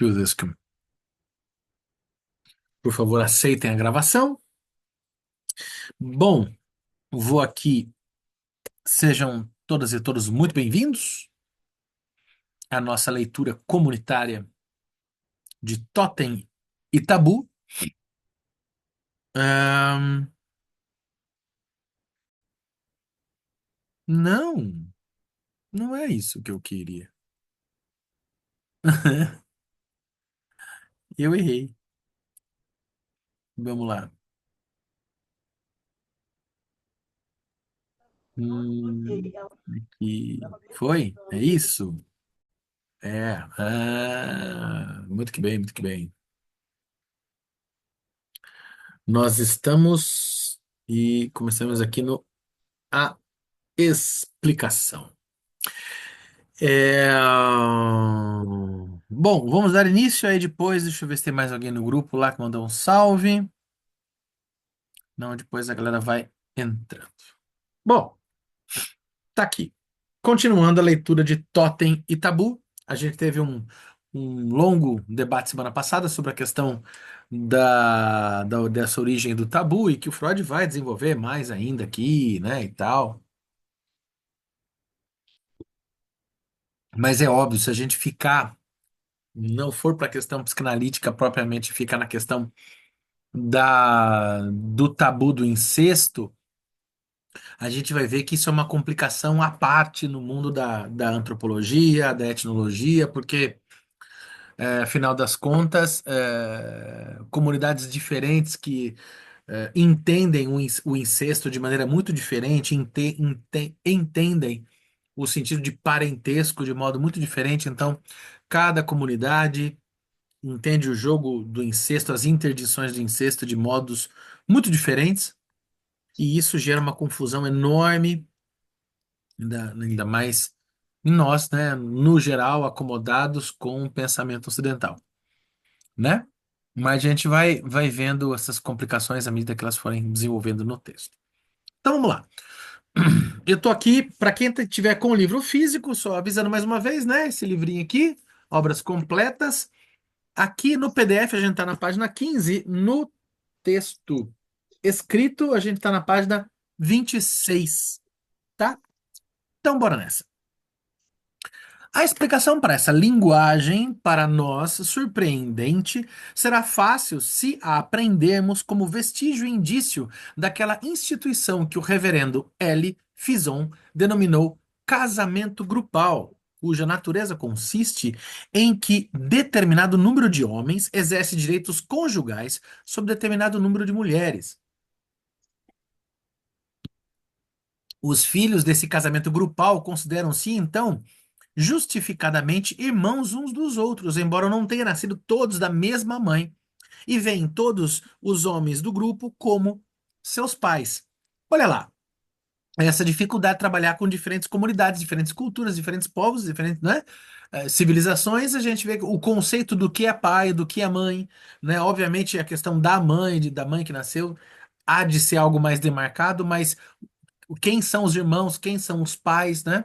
to this. Por favor, aceitem a gravação. Bom, vou aqui. Sejam todas e todos muito bem-vindos à nossa leitura comunitária de Totem e Tabu. Ahn, não, não é isso que eu queria. Eu errei. Vamos lá. Hum, aqui. Foi? É isso? É. Muito que bem, muito que bem. Nós estamos e começamos aqui no A Explicação. Bom, vamos dar início aí depois. Deixa eu ver se tem mais alguém no grupo lá que mandou um salve. Não, depois a galera vai entrando. Bom, tá aqui. Continuando a leitura de Totem e Tabu. A gente teve um longo debate semana passada sobre a questão dessa origem do tabu e que o Freud vai desenvolver mais ainda aqui, né, e tal. Mas é óbvio, se a gente ficar, não for para a questão psicanalítica propriamente, ficar na questão do tabu do incesto, a gente vai ver que isso é uma complicação à parte no mundo da antropologia, da etnologia, porque, afinal das contas, comunidades diferentes que entendem o incesto de maneira muito diferente, entendem o sentido de parentesco de modo muito diferente, então, cada comunidade entende o jogo do incesto, as interdições do incesto de modos muito diferentes. E isso gera uma confusão enorme, ainda mais em nós, né, no geral, acomodados com o pensamento ocidental, né? Mas a gente vai vendo essas complicações à medida que elas forem desenvolvendo no texto. Então vamos lá. Eu tô aqui, para quem tiver com o livro físico, só avisando mais uma vez, né? Esse livrinho aqui, Obras Completas. Aqui no PDF a gente está na página 15, no texto escrito a gente está na página 26, tá? Então, bora nessa. A explicação para essa linguagem, para nós, surpreendente, será fácil se a aprendermos como vestígio e indício daquela instituição que o reverendo L. Fison denominou casamento grupal, cuja natureza consiste em que determinado número de homens exerce direitos conjugais sobre determinado número de mulheres. Os filhos desse casamento grupal consideram-se, então, justificadamente irmãos uns dos outros, embora não tenham nascido todos da mesma mãe, e veem todos os homens do grupo como seus pais. Olha lá, essa dificuldade de trabalhar com diferentes comunidades, diferentes culturas, diferentes povos, diferentes, né, civilizações, a gente vê o conceito do que é pai, do que é mãe, né? Obviamente a questão da mãe, da mãe que nasceu, há de ser algo mais demarcado, mas quem são os irmãos, quem são os pais, né?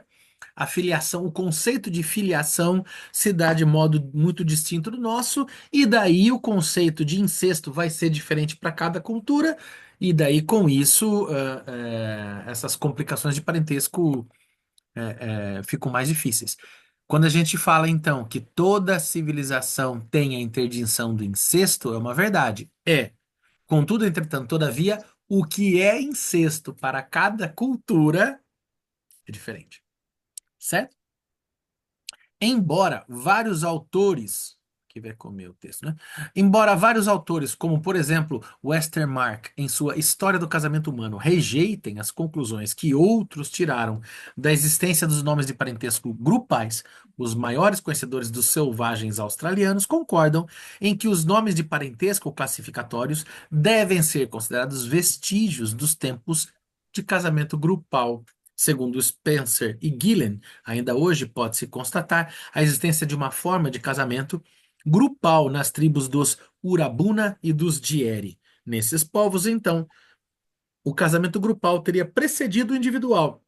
A filiação, o conceito de filiação se dá de modo muito distinto do nosso, e daí o conceito de incesto vai ser diferente para cada cultura, e daí com isso essas complicações de parentesco ficam mais difíceis. Quando a gente fala então que toda civilização tem a interdição do incesto, é uma verdade. É. Contudo, entretanto, todavia, o que é incesto para cada cultura é diferente, certo? Embora vários autores, que vai comer o texto, né? Embora vários autores, como por exemplo Westermarck, em sua História do Casamento Humano, rejeitem as conclusões que outros tiraram da existência dos nomes de parentesco grupais, os maiores conhecedores dos selvagens australianos concordam em que os nomes de parentesco classificatórios devem ser considerados vestígios dos tempos de casamento grupal. Segundo Spencer e Gillen, ainda hoje pode-se constatar a existência de uma forma de casamento grupal nas tribos dos Urabuna e dos Dieri. Nesses povos, então, o casamento grupal teria precedido o individual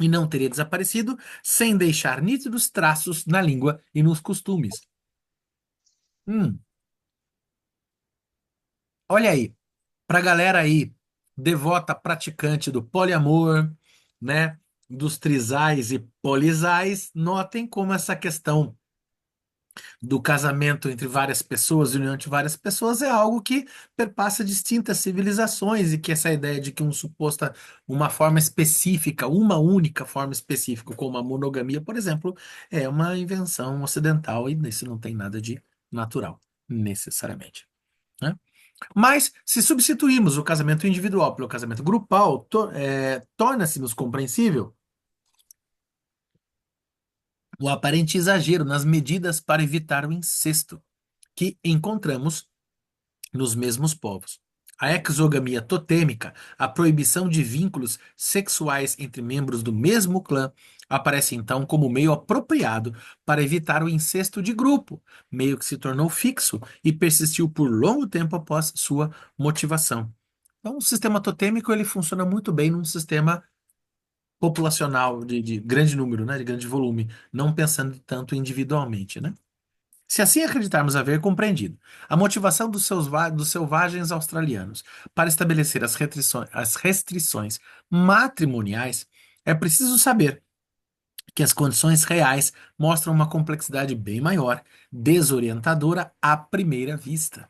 e não teria desaparecido sem deixar nítidos traços na língua e nos costumes. Hum, olha aí, pra galera aí, devota praticante do poliamor, né? Dos trisais e polisais, notem como essa questão do casamento entre várias pessoas, união entre várias pessoas, é algo que perpassa distintas civilizações e que essa ideia de que uma forma específica, uma única forma específica, como a monogamia, por exemplo, é uma invenção ocidental e nisso não tem nada de natural, necessariamente. Né? Mas, se substituirmos o casamento individual pelo casamento grupal, torna-se-nos compreensível o aparente exagero nas medidas para evitar o incesto que encontramos nos mesmos povos. A exogamia totêmica, a proibição de vínculos sexuais entre membros do mesmo clã, aparece então como meio apropriado para evitar o incesto de grupo, meio que se tornou fixo e persistiu por longo tempo após sua motivação. Então, o sistema totêmico ele funciona muito bem num sistema populacional de grande número, né, de grande volume, não pensando tanto individualmente, né? Se assim acreditarmos haver compreendido a motivação dos selvagens australianos para estabelecer as restrições matrimoniais, é preciso saber que as condições reais mostram uma complexidade bem maior, desorientadora à primeira vista.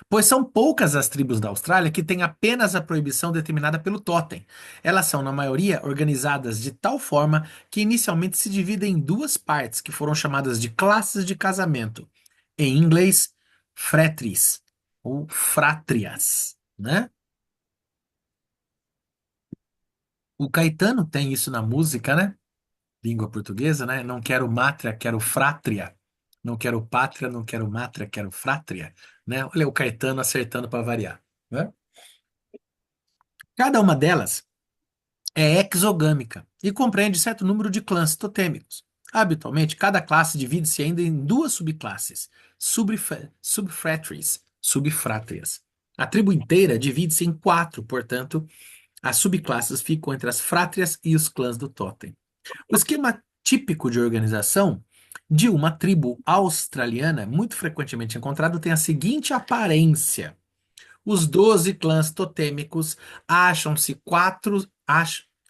Pois são poucas as tribos da Austrália que têm apenas a proibição determinada pelo totem. Elas são, na maioria, organizadas de tal forma que inicialmente se dividem em duas partes, que foram chamadas de classes de casamento. Em inglês, fratries ou frátrias, né? O Caetano tem isso na música, né? Língua portuguesa, né? Não quero mátria, quero frátria. Não quero pátria, não quero mátria, quero frátria, né? Olha o Caetano acertando para variar, né? Cada uma delas é exogâmica e compreende certo número de clãs totêmicos. Habitualmente, cada classe divide-se ainda em duas subclasses, subfratries, subfrátrias. A tribo inteira divide-se em quatro, portanto, as subclasses ficam entre as frátrias e os clãs do totem. O esquema típico de organização de uma tribo australiana, muito frequentemente encontrado, tem a seguinte aparência. Os 12 clãs totêmicos acham-se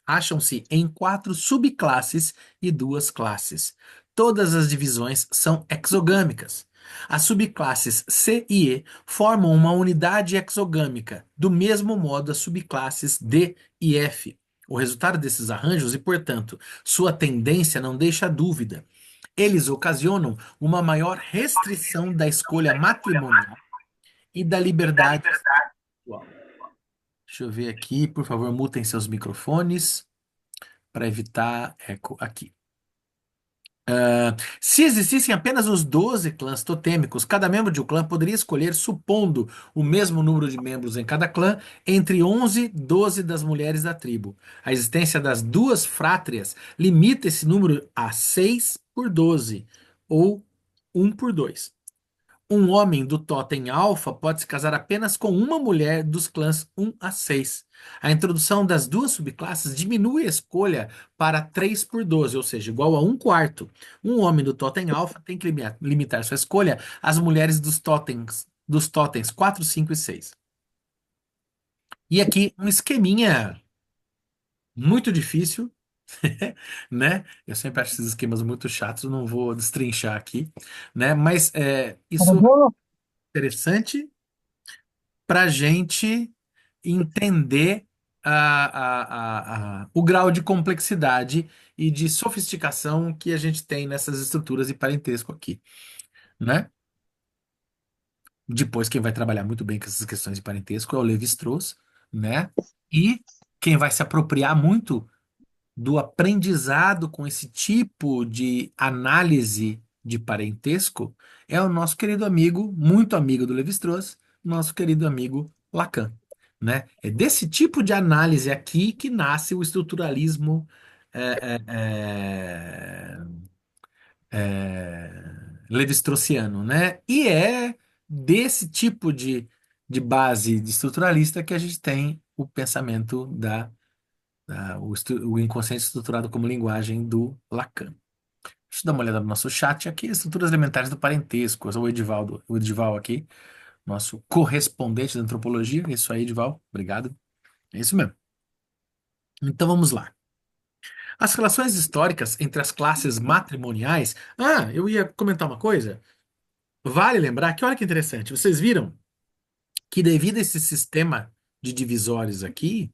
acham-se em quatro subclasses e duas classes. Todas as divisões são exogâmicas. As subclasses C e E formam uma unidade exogâmica, do mesmo modo as subclasses D e F. O resultado desses arranjos e, portanto, sua tendência não deixa dúvida. Eles ocasionam uma maior restrição da escolha matrimonial e da liberdade sexual. Deixa eu ver aqui, por favor, mutem seus microfones para evitar eco aqui. Se existissem apenas os 12 clãs totêmicos, cada membro de um clã poderia escolher, supondo o mesmo número de membros em cada clã, entre 11 e 12 das mulheres da tribo. A existência das duas frátrias limita esse número a 6 por 12, ou 1 por 2. Um homem do totem alfa pode se casar apenas com uma mulher dos clãs 1 a 6. A introdução das duas subclasses diminui a escolha para 3 por 12, ou seja, igual a 1/4. Um homem do totem alfa tem que limitar sua escolha às mulheres dos totens 4, 5 e 6. E aqui um esqueminha muito difícil, né? Eu sempre acho esses esquemas muito chatos, não vou destrinchar aqui, né? Mas isso é interessante para a gente entender o grau de complexidade e de sofisticação que a gente tem nessas estruturas de parentesco aqui, né? Depois, quem vai trabalhar muito bem com essas questões de parentesco é o Levi-Strauss, né? E quem vai se apropriar muito do aprendizado com esse tipo de análise de parentesco é o nosso querido amigo, muito amigo do Levi-Strauss, nosso querido amigo Lacan, né? É desse tipo de análise aqui que nasce o estruturalismo é, é, levi-straussiano, né? E é desse tipo de base de estruturalista que a gente tem o pensamento o inconsciente estruturado como linguagem do Lacan. Deixa eu dar uma olhada no nosso chat aqui, estruturas elementares do parentesco. Eu sou o Edival aqui, nosso correspondente da antropologia. Isso aí, Edival, obrigado. É isso mesmo. Então vamos lá. As relações históricas entre as classes matrimoniais. Ah, eu ia comentar uma coisa. Vale lembrar que, olha que interessante, vocês viram que devido a esse sistema de divisórios aqui,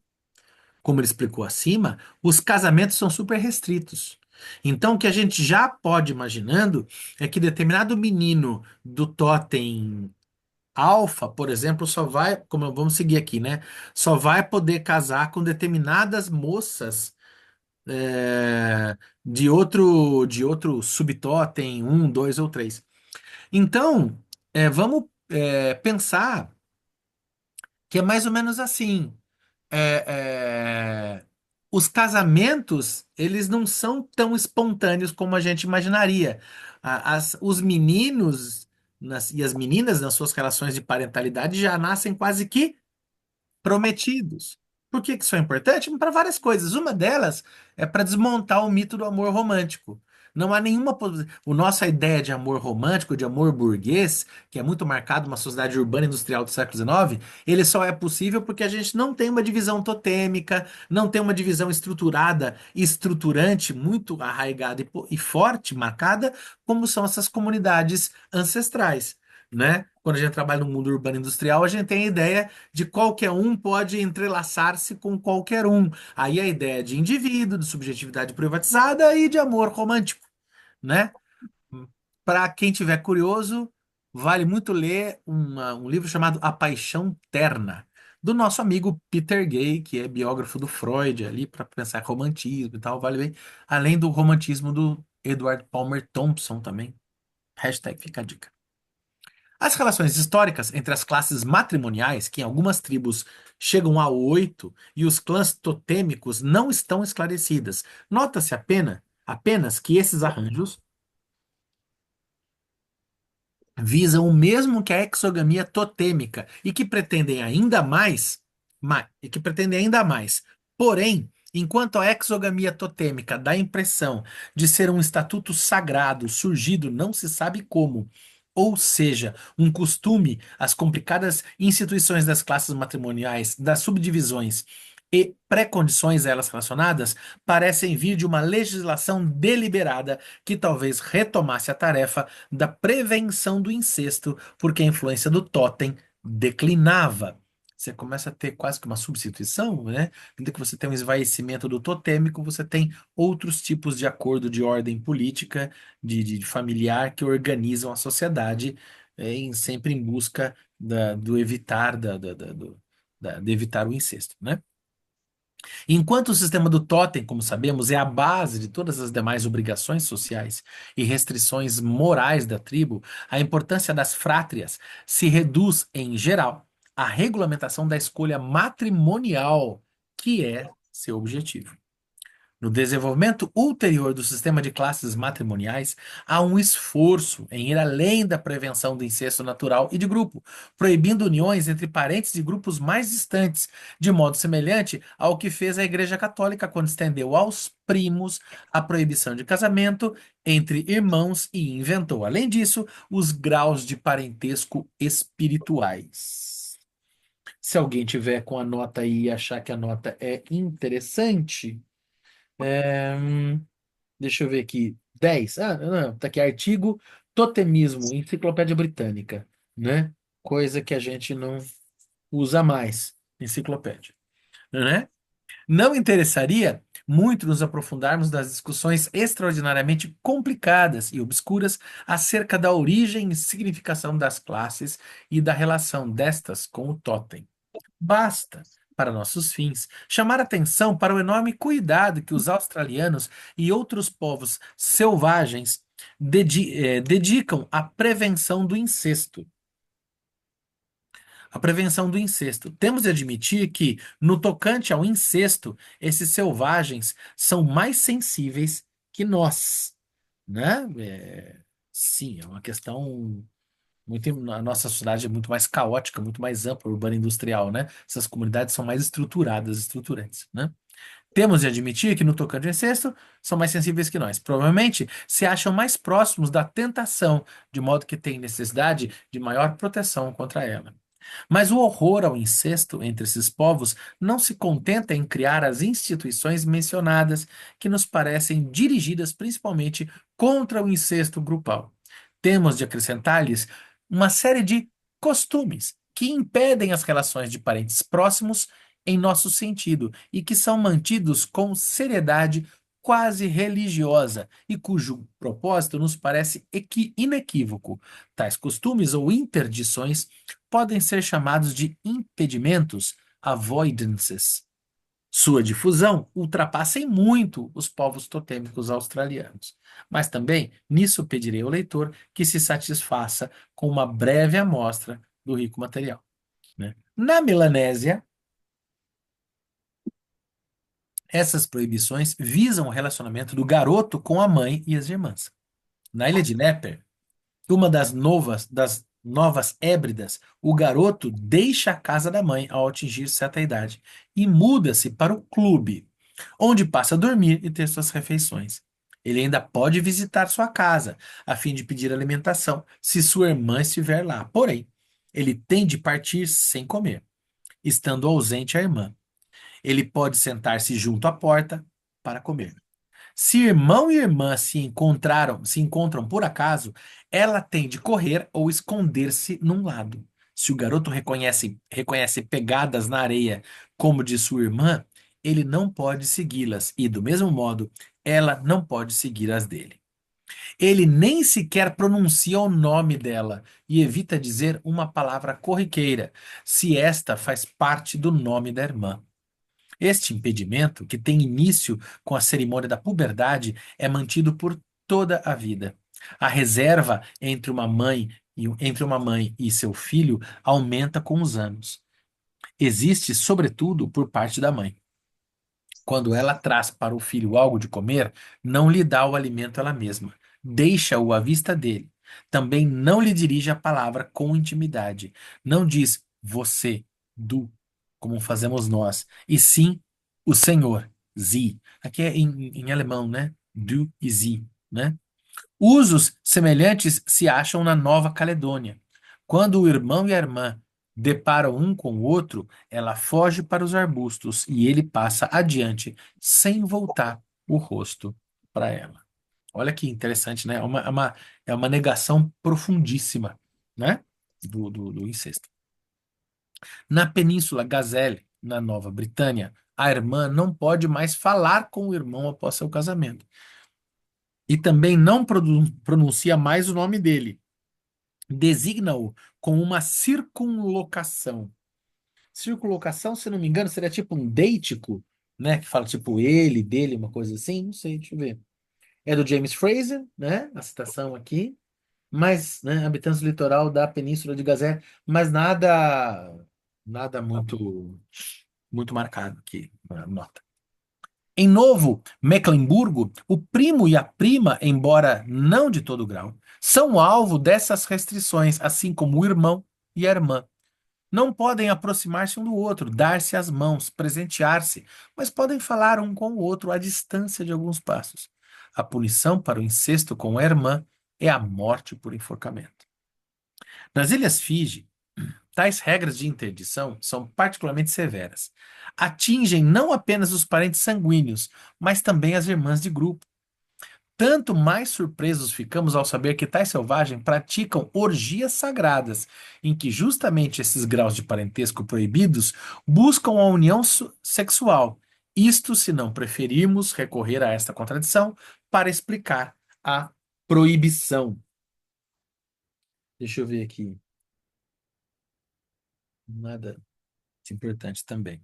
como ele explicou acima, os casamentos são super restritos. Então, o que a gente já pode imaginando é que determinado menino do totem alfa, por exemplo, só vai, como vamos seguir aqui, né? Só vai poder casar com determinadas moças de outro subtotem, um, dois ou três. Então, vamos pensar que é mais ou menos assim. é, é, os casamentos, eles não são tão espontâneos como a gente imaginaria. Os meninos e as meninas, nas suas relações de parentalidade, já nascem quase que prometidos. Por que que isso é importante? Para várias coisas. Uma delas é para desmontar o mito do amor romântico. Não há nenhuma. Nossa ideia de amor romântico, de amor burguês, que é muito marcado numa sociedade urbana e industrial do século XIX, ele só é possível porque a gente não tem uma divisão totêmica, não tem uma divisão estruturada, estruturante, muito arraigada e forte, marcada, como são essas comunidades ancestrais, né? Quando a gente trabalha no mundo urbano e industrial, a gente tem a ideia de qualquer um pode entrelaçar-se com qualquer um. Aí a ideia de indivíduo, de subjetividade privatizada e de amor romântico, né? Para quem tiver curioso, vale muito ler um livro chamado A Paixão Terna, do nosso amigo Peter Gay, que é biógrafo do Freud, ali para pensar romantismo e tal, vale bem. Além do romantismo do Edward Palmer Thompson também. Hashtag fica a dica. As relações históricas entre as classes matrimoniais, que em algumas tribos chegam a oito, e os clãs totêmicos não estão esclarecidas. Nota-se apenas que esses arranjos visam o mesmo que a exogamia totêmica e que pretendem ainda mais. Porém, enquanto a exogamia totêmica dá a impressão de ser um estatuto sagrado surgido não se sabe como, ou seja, um costume, as complicadas instituições das classes matrimoniais, das subdivisões e pré-condições a elas relacionadas parecem vir de uma legislação deliberada que talvez retomasse a tarefa da prevenção do incesto, porque a influência do totem declinava. Você começa a ter quase que uma substituição, né? Ainda que você tem um esvaecimento do totêmico, você tem outros tipos de acordo de ordem política, de familiar, que organizam a sociedade, sempre em busca do evitar, de evitar o incesto, né? Enquanto o sistema do totem, como sabemos, é a base de todas as demais obrigações sociais e restrições morais da tribo, a importância das frátrias se reduz, em geral, à regulamentação da escolha matrimonial, que é seu objetivo. No desenvolvimento ulterior do sistema de classes matrimoniais, há um esforço em ir além da prevenção do incesto natural e de grupo, proibindo uniões entre parentes de grupos mais distantes, de modo semelhante ao que fez a Igreja Católica quando estendeu aos primos a proibição de casamento entre irmãos e inventou, além disso, os graus de parentesco espirituais. Se alguém tiver com a nota aí e achar que a nota é interessante. Deixa eu ver aqui. 10. Ah, não, tá aqui. Artigo Totemismo, Enciclopédia Britânica, né? Coisa que a gente não usa mais. Enciclopédia, né? Não interessaria muito nos aprofundarmos das discussões extraordinariamente complicadas e obscuras acerca da origem e significação das classes e da relação destas com o totem. Basta, para nossos fins, chamar atenção para o enorme cuidado que os australianos e outros povos selvagens dedicam à prevenção do incesto. A prevenção do incesto. Temos de admitir que, no tocante ao incesto, esses selvagens são mais sensíveis que nós, né? Sim, é uma questão a nossa sociedade é muito mais caótica, muito mais ampla, urbana e industrial, né? Essas comunidades são mais estruturadas, estruturantes, né? Temos de admitir que, no tocante ao incesto, são mais sensíveis que nós. Provavelmente se acham mais próximos da tentação, de modo que têm necessidade de maior proteção contra ela. Mas o horror ao incesto entre esses povos não se contenta em criar as instituições mencionadas, que nos parecem dirigidas principalmente contra o incesto grupal. Temos de acrescentar-lhes uma série de costumes que impedem as relações de parentes próximos em nosso sentido e que são mantidos com seriedade quase religiosa e cujo propósito nos parece inequívoco. Tais costumes ou interdições podem ser chamados de impedimentos, avoidances. Sua difusão ultrapassa em muito os povos totêmicos australianos. Mas também nisso pedirei ao leitor que se satisfaça com uma breve amostra do rico material, né? Na Melanésia, essas proibições visam o relacionamento do garoto com a mãe e as irmãs. Na ilha de Neper, uma das novas hébridas, o garoto deixa a casa da mãe ao atingir certa idade e muda-se para o clube, onde passa a dormir e ter suas refeições. Ele ainda pode visitar sua casa, a fim de pedir alimentação, se sua irmã estiver lá. Porém, ele tem de partir sem comer, estando ausente a irmã. Ele pode sentar-se junto à porta para comer. Se irmão e irmã se encontram por acaso, ela tem de correr ou esconder-se num lado. Se o garoto reconhece pegadas na areia como de sua irmã, ele não pode segui-las e, do mesmo modo, ela não pode seguir as dele. Ele nem sequer pronuncia o nome dela e evita dizer uma palavra corriqueira, se esta faz parte do nome da irmã. Este impedimento, que tem início com a cerimônia da puberdade, é mantido por toda a vida. A reserva entre uma mãe e seu filho aumenta com os anos. Existe, sobretudo, por parte da mãe. Quando ela traz para o filho algo de comer, não lhe dá o alimento ela mesma. Deixa-o à vista dele. Também não lhe dirige a palavra com intimidade. Não diz você, du, como fazemos nós, e sim o Senhor, sie. Aqui é em alemão, né? Du e sie, né? Usos semelhantes se acham na Nova Caledônia. Quando o irmão e a irmã deparam um com o outro, ela foge para os arbustos e ele passa adiante sem voltar o rosto para ela. Olha que interessante, né? É uma negação profundíssima, né? Do incesto. Na Península Gazelle, na Nova Britânia, a irmã não pode mais falar com o irmão após seu casamento. E também não pronuncia mais o nome dele. Designa-o com uma circunlocação. Circunlocação, se não me engano, seria tipo um deítico, né? Que fala tipo ele, dele, uma coisa assim. Não sei, deixa eu ver. É do James Fraser, né? A citação aqui. Mas, né, habitantes do litoral da Península de Gazé, mas nada muito marcado aqui, na nota. Em Novo Mecklemburgo, o primo e a prima, embora não de todo grau, são alvo dessas restrições, assim como o irmão e a irmã. Não podem aproximar-se um do outro, dar-se as mãos, presentear-se, mas podem falar um com o outro à distância de alguns passos. A punição para o incesto com a irmã é a morte por enforcamento. Nas Ilhas Fiji, tais regras de interdição são particularmente severas. Atingem não apenas os parentes sanguíneos, mas também as irmãs de grupo. Tanto mais surpresos ficamos ao saber que tais selvagens praticam orgias sagradas, em que justamente esses graus de parentesco proibidos buscam a união sexual. Isto se não preferirmos recorrer a esta contradição para explicar a proibição. Deixa eu ver aqui. Nada importante também.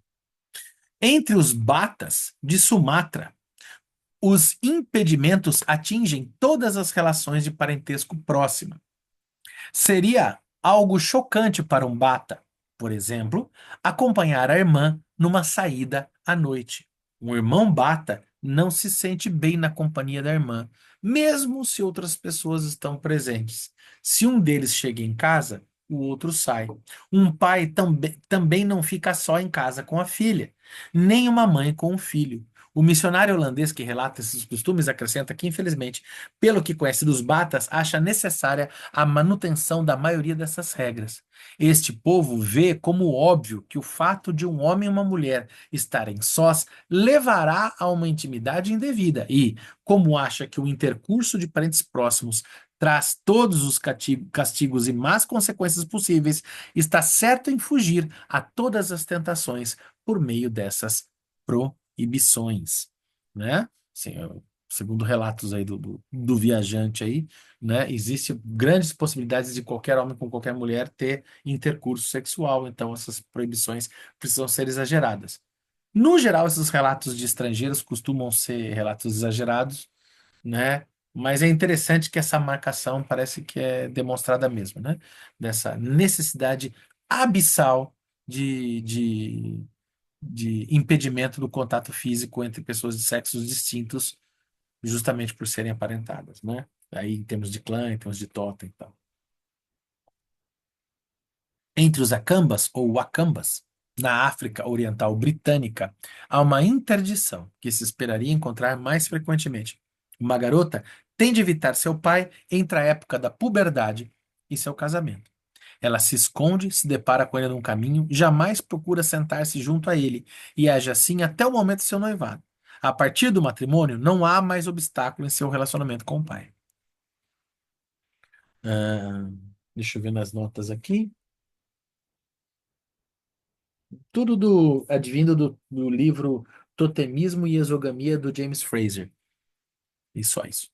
Entre os batas de Sumatra, os impedimentos atingem todas as relações de parentesco próxima. Seria algo chocante para um bata, por exemplo, acompanhar a irmã numa saída à noite. Um irmão bata não se sente bem na companhia da irmã, mesmo se outras pessoas estão presentes. Se um deles chega em casa, o outro sai. Um pai também não fica só em casa com a filha, nem uma mãe com o filho. O missionário holandês que relata esses costumes acrescenta que, infelizmente, pelo que conhece dos Batas, acha necessária a manutenção da maioria dessas regras. Este povo vê como óbvio que o fato de um homem e uma mulher estarem sós levará a uma intimidade indevida e, como acha que o intercurso de parentes próximos traz todos os castigos e más consequências possíveis, está certo em fugir a todas as tentações por meio dessas proibições, né? Assim, segundo relatos aí do viajante aí, né? Existem grandes possibilidades de qualquer homem com qualquer mulher ter intercurso sexual, então essas proibições precisam ser exageradas. No geral, esses relatos de estrangeiros costumam ser relatos exagerados, né? Mas é interessante que essa marcação parece que é demonstrada mesmo, né? Dessa necessidade abissal de impedimento do contato físico entre pessoas de sexos distintos, justamente por serem aparentadas, né? Aí em termos de clã, em termos de totem e tal. Entre os Acambas ou Wakambas, na África Oriental Britânica, há uma interdição que se esperaria encontrar mais frequentemente. Uma garota tem de evitar seu pai entre a época da puberdade e seu casamento. Ela se esconde, se depara com ele num caminho, jamais procura sentar-se junto a ele e age assim até o momento de seu noivado. A partir do matrimônio, não há mais obstáculo em seu relacionamento com o pai. Ah, deixa eu ver nas notas aqui. Tudo advindo do livro Totemismo e Exogamia do James Fraser. E só isso.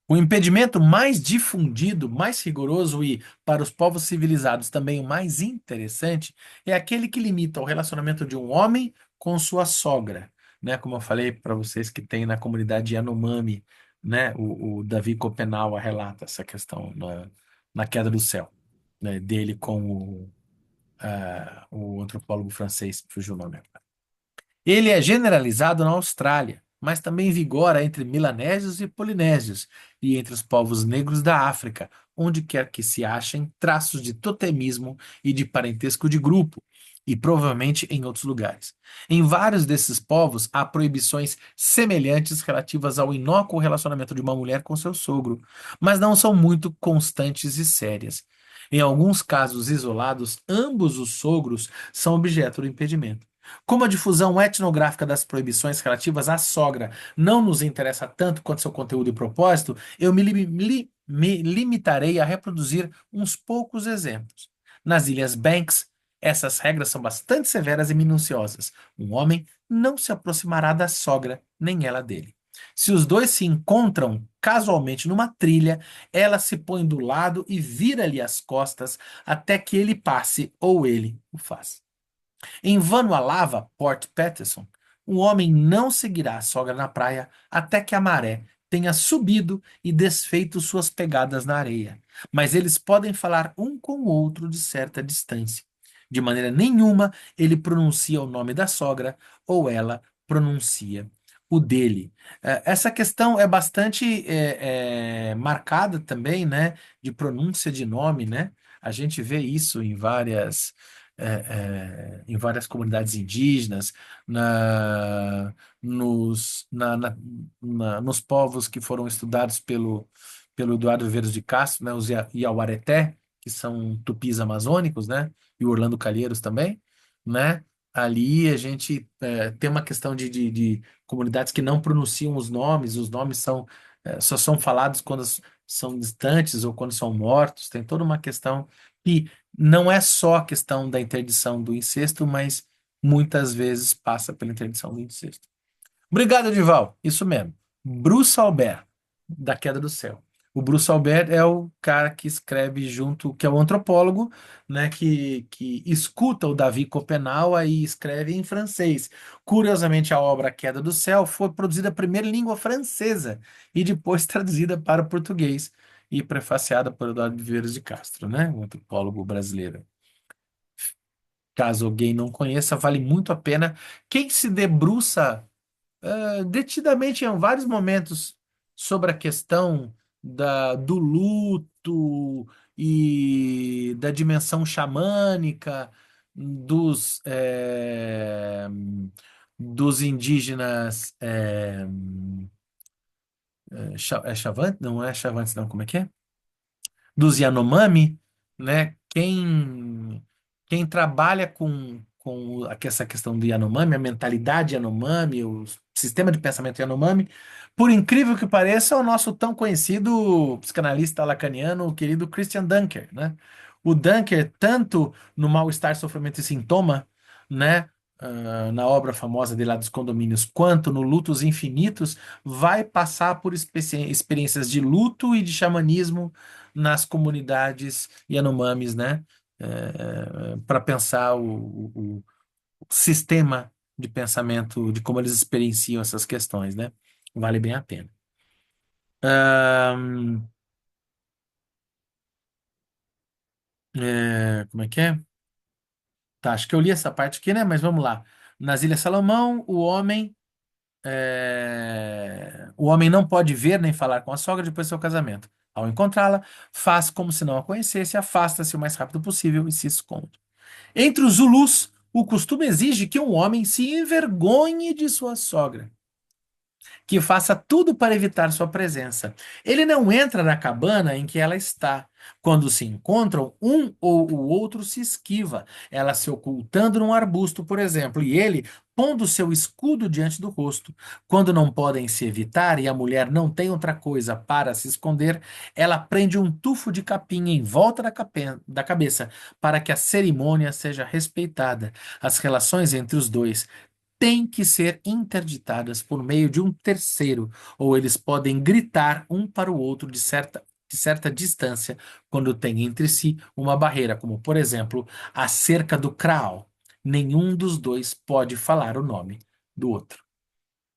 O impedimento mais difundido, mais rigoroso e, para os povos civilizados, também o mais interessante, é aquele que limita o relacionamento de um homem com sua sogra, né? Como eu falei para vocês que tem na comunidade Yanomami, né? O Davi Copenaua relata essa questão na Queda do Céu, né? Dele com o antropólogo francês, fugiu o nome. Ele é generalizado na Austrália, mas também vigora entre milanésios e polinésios e entre os povos negros da África, onde quer que se achem traços de totemismo e de parentesco de grupo, e provavelmente em outros lugares. Em vários desses povos há proibições semelhantes relativas ao inócuo relacionamento de uma mulher com seu sogro, mas não são muito constantes e sérias. Em alguns casos isolados, ambos os sogros são objeto do impedimento. Como a difusão etnográfica das proibições relativas à sogra não nos interessa tanto quanto seu conteúdo e propósito, eu me limitarei a reproduzir uns poucos exemplos. Nas Ilhas Banks, essas regras são bastante severas e minuciosas. Um homem não se aproximará da sogra, nem ela dele. Se os dois se encontram casualmente numa trilha, ela se põe do lado e vira-lhe as costas até que ele passe ou ele o faça. Em Vanualava, Port Patterson, um homem não seguirá a sogra na praia até que a maré tenha subido e desfeito suas pegadas na areia. Mas eles podem falar um com o outro de certa distância. De maneira nenhuma ele pronuncia o nome da sogra ou ela pronuncia o dele. Essa questão é bastante marcada também, né, de pronúncia de nome, né? A gente vê isso em várias comunidades indígenas, nos povos que foram estudados pelo Eduardo Viveiros de Castro, né, os Iauareté, que são tupis amazônicos, né, e o Orlando Calheiros também, né, ali a gente tem uma questão de comunidades que não pronunciam os nomes só são falados quando são distantes ou quando são mortos, tem toda uma questão que não é só a questão da interdição do incesto, mas muitas vezes passa pela interdição do incesto. Obrigado, Edival. Isso mesmo. Bruce Albert, da Queda do Céu. O Bruce Albert é o cara que escreve junto, que é o antropólogo, né, que escuta o Davi Copenaua e escreve em francês. Curiosamente, a obra Queda do Céu foi produzida primeiro em língua francesa e depois traduzida para o português e prefaciada por Eduardo Viveiros de Castro, né, um antropólogo brasileiro. Caso alguém não conheça, vale muito a pena. Quem se debruça detidamente em vários momentos sobre a questão do luto e da dimensão xamânica, dos, dos indígenas Chavantes? Não é Chavantes, não, como é que é? Dos Yanomami, né? Quem trabalha com essa questão do Yanomami, a mentalidade Yanomami, o sistema de pensamento Yanomami, por incrível que pareça, é o nosso tão conhecido psicanalista lacaniano, o querido Christian Dunker, né? O Dunker, tanto no Mal-Estar, Sofrimento e Sintoma, né? Na obra famosa dele lá dos condomínios, quanto no Lutos Infinitos, vai passar por experiências de luto e de xamanismo nas comunidades Yanomamis, né? Para pensar o sistema de pensamento, de como eles experienciam essas questões, né? Vale bem a pena. Ahn, como é que é? Tá, acho que eu li essa parte aqui, né? Mas vamos lá. Nas Ilhas Salomão, o homem não pode ver nem falar com a sogra depois do seu casamento. Ao encontrá-la, faz como se não a conhecesse, afasta-se o mais rápido possível e se esconde. Entre os Zulus, o costume exige que um homem se envergonhe de sua sogra, que faça tudo para evitar sua presença. Ele não entra na cabana em que ela está. Quando se encontram, um ou o outro se esquiva, ela se ocultando num arbusto, por exemplo, e ele pondo seu escudo diante do rosto. Quando não podem se evitar e a mulher não tem outra coisa para se esconder, ela prende um tufo de capim em volta da cabeça, para que a cerimônia seja respeitada. As relações entre os dois têm que ser interditadas por meio de um terceiro, ou eles podem gritar um para o outro de certa distância quando têm entre si uma barreira, como, por exemplo, a cerca do Kraal. Nenhum dos dois pode falar o nome do outro,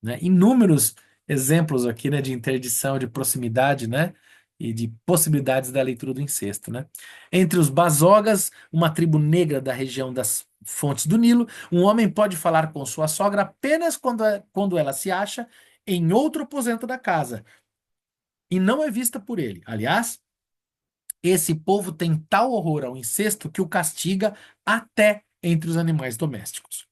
né? Inúmeros exemplos aqui, né, de interdição, de proximidade, né, e de possibilidades da leitura do incesto, né? Entre os Bazogas, uma tribo negra da região das fontes do Nilo, um homem pode falar com sua sogra apenas quando ela se acha em outro aposento da casa e não é vista por ele. Aliás, esse povo tem tal horror ao incesto que o castiga até entre os animais domésticos.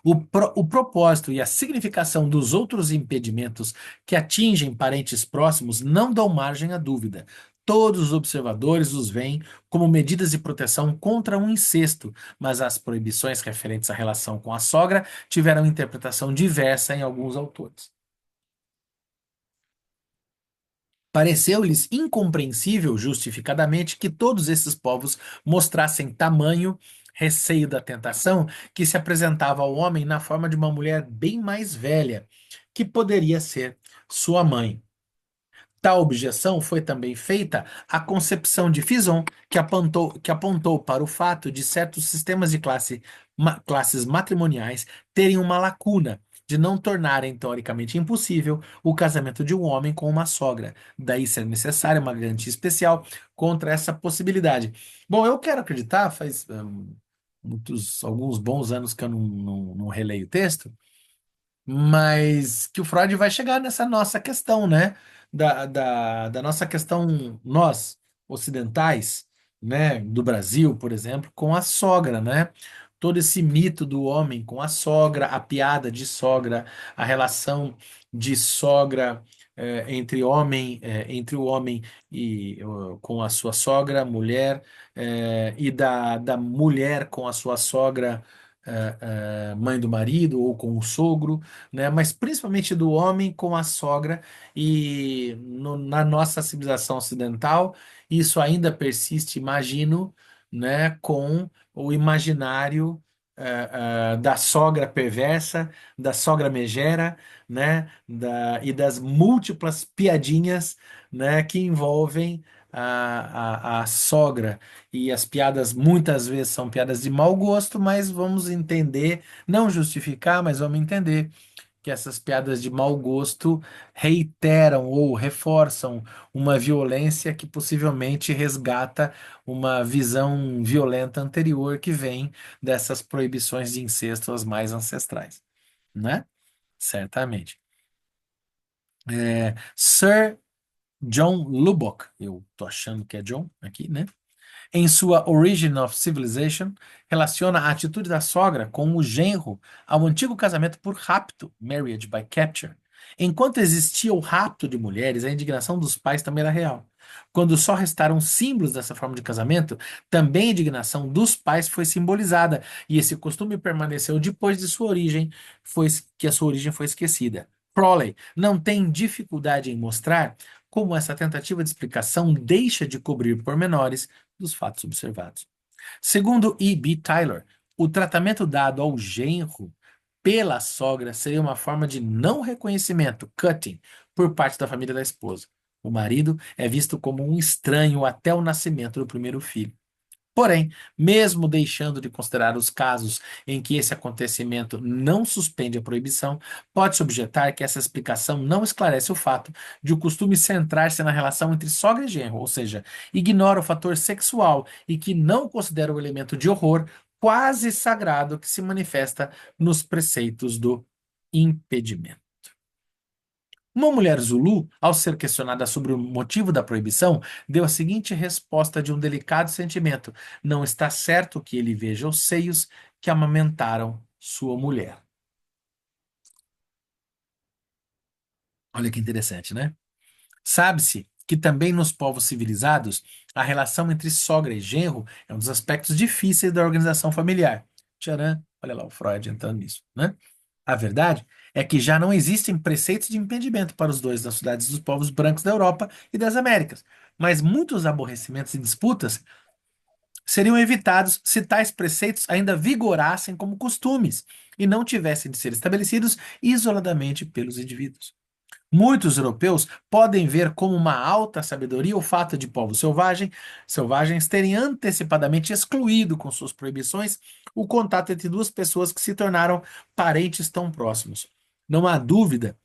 O propósito e a significação dos outros impedimentos que atingem parentes próximos não dão margem à dúvida. Todos os observadores os veem como medidas de proteção contra um incesto, mas as proibições referentes à relação com a sogra tiveram interpretação diversa em alguns autores. Pareceu-lhes incompreensível, justificadamente, que todos esses povos mostrassem tamanho receio da tentação que se apresentava ao homem na forma de uma mulher bem mais velha, que poderia ser sua mãe. Tal objeção foi também feita à concepção de Fison, que apontou para o fato de certos sistemas de classes matrimoniais terem uma lacuna de não tornarem teoricamente impossível o casamento de um homem com uma sogra. Daí ser necessária uma garantia especial contra essa possibilidade. Bom, eu quero acreditar, faz alguns bons anos que eu não releio o texto, mas que o Freud vai chegar nessa nossa questão, né? Da nossa questão, nós, ocidentais, né? Do Brasil, por exemplo, com a sogra, né? Todo esse mito do homem com a sogra, a piada de sogra, a relação de sogra entre o homem com a sua sogra, mulher, e da mulher com a sua sogra, mãe do marido ou com o sogro, né? Mas principalmente do homem com a sogra e na nossa civilização ocidental isso ainda persiste, imagino, né? Com o imaginário da sogra perversa, da sogra megera, né? E das múltiplas piadinhas, né? Que envolvem a sogra. E as piadas muitas vezes são piadas de mau gosto, mas vamos entender, não justificar, mas vamos entender que essas piadas de mau gosto reiteram ou reforçam uma violência que possivelmente resgata uma visão violenta anterior que vem dessas proibições de incesto as mais ancestrais, né? Certamente. Sir John Lubbock, eu tô achando que é John aqui, né? Em sua Origin of Civilization, relaciona a atitude da sogra com o genro ao antigo casamento por rapto, marriage by capture. Enquanto existia o rapto de mulheres, a indignação dos pais também era real. Quando só restaram símbolos dessa forma de casamento, também a indignação dos pais foi simbolizada, e esse costume permaneceu depois de sua origem, que a sua origem foi esquecida. Crowley não tem dificuldade em mostrar como essa tentativa de explicação deixa de cobrir pormenores dos fatos observados. Segundo E. B. Tyler, o tratamento dado ao genro pela sogra seria uma forma de não reconhecimento, cutting, por parte da família da esposa. O marido é visto como um estranho até o nascimento do primeiro filho. Porém, mesmo deixando de considerar os casos em que esse acontecimento não suspende a proibição, pode-se objetar que essa explicação não esclarece o fato de o costume centrar-se na relação entre sogra e genro, ou seja, ignora o fator sexual e que não considera o elemento de horror quase sagrado que se manifesta nos preceitos do impedimento. Uma mulher Zulu, ao ser questionada sobre o motivo da proibição, deu a seguinte resposta de um delicado sentimento: não está certo que ele veja os seios que amamentaram sua mulher. Olha que interessante, né? Sabe-se que também nos povos civilizados, a relação entre sogra e genro é um dos aspectos difíceis da organização familiar. Tcharam, olha lá o Freud entrando nisso, né? A verdade é que já não existem preceitos de impedimento para os dois nas cidades dos povos brancos da Europa e das Américas, mas muitos aborrecimentos e disputas seriam evitados se tais preceitos ainda vigorassem como costumes e não tivessem de ser estabelecidos isoladamente pelos indivíduos. Muitos europeus podem ver como uma alta sabedoria o fato de povos selvagens terem antecipadamente excluído com suas proibições o contato entre duas pessoas que se tornaram parentes tão próximos. Não há dúvida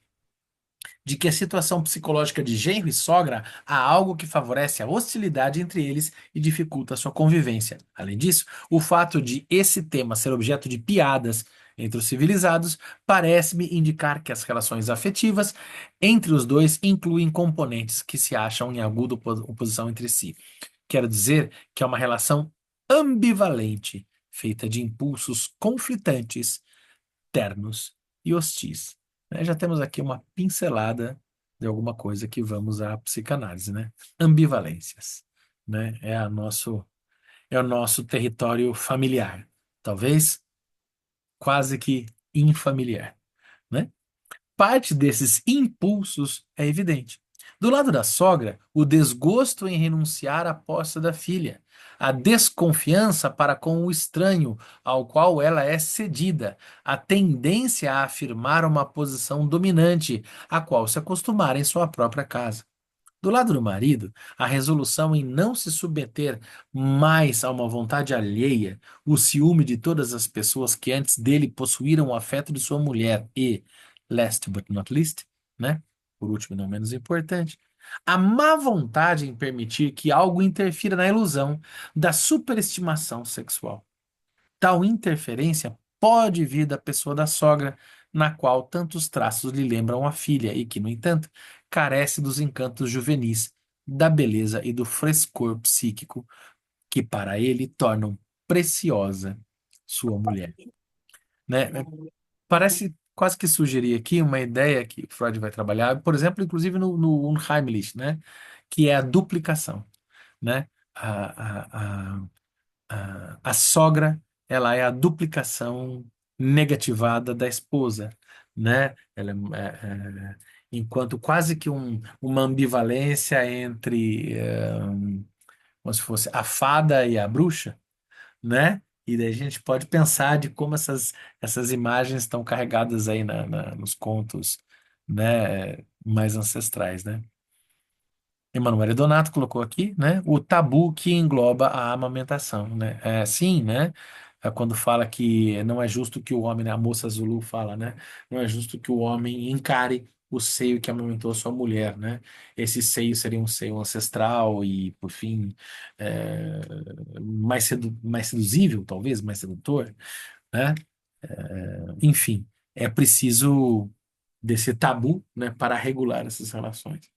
de que a situação psicológica de genro e sogra há algo que favorece a hostilidade entre eles e dificulta a sua convivência. Além disso, o fato de esse tema ser objeto de piadas entre os civilizados parece-me indicar que as relações afetivas entre os dois incluem componentes que se acham em aguda oposição entre si. Quero dizer que é uma relação ambivalente, feita de impulsos conflitantes, ternos e hostis. Né? Já temos aqui uma pincelada de alguma coisa que vamos à psicanálise, né? Ambivalências, né? É o nosso território familiar, talvez quase que infamiliar, né? Parte desses impulsos é evidente. Do lado da sogra, o desgosto em renunciar à posse da filha, a desconfiança para com o estranho ao qual ela é cedida, a tendência a afirmar uma posição dominante, a qual se acostumar em sua própria casa. Do lado do marido, a resolução em não se submeter mais a uma vontade alheia, o ciúme de todas as pessoas que antes dele possuíram o afeto de sua mulher e, last but not least, né? Por último e não menos importante, a má vontade em permitir que algo interfira na ilusão da superestimação sexual. Tal interferência pode vir da pessoa da sogra, na qual tantos traços lhe lembram a filha e que, no entanto, carece dos encantos juvenis, da beleza e do frescor psíquico que para ele tornam preciosa sua mulher. Né? Parece quase que sugerir aqui uma ideia que Freud vai trabalhar, por exemplo, inclusive no Unheimlich, né? Que é a duplicação, né? A sogra, ela é a duplicação negativada da esposa, né? Enquanto quase que uma ambivalência entre, como se fosse a fada e a bruxa, né? E daí a gente pode pensar de como essas imagens estão carregadas aí nos contos, né? Mais ancestrais, né? Emanuele Donato colocou aqui, né, o tabu que engloba a amamentação, né? É, sim, né? É quando fala que não é justo que o homem, né, a moça Zulu fala, né? Não é justo que o homem encare o seio que amamentou a sua mulher, né? Esse seio seria um seio ancestral e, por fim, é, mais seduzível, talvez, mais sedutor, né? Enfim, é preciso desse tabu, né, para regular essas relações.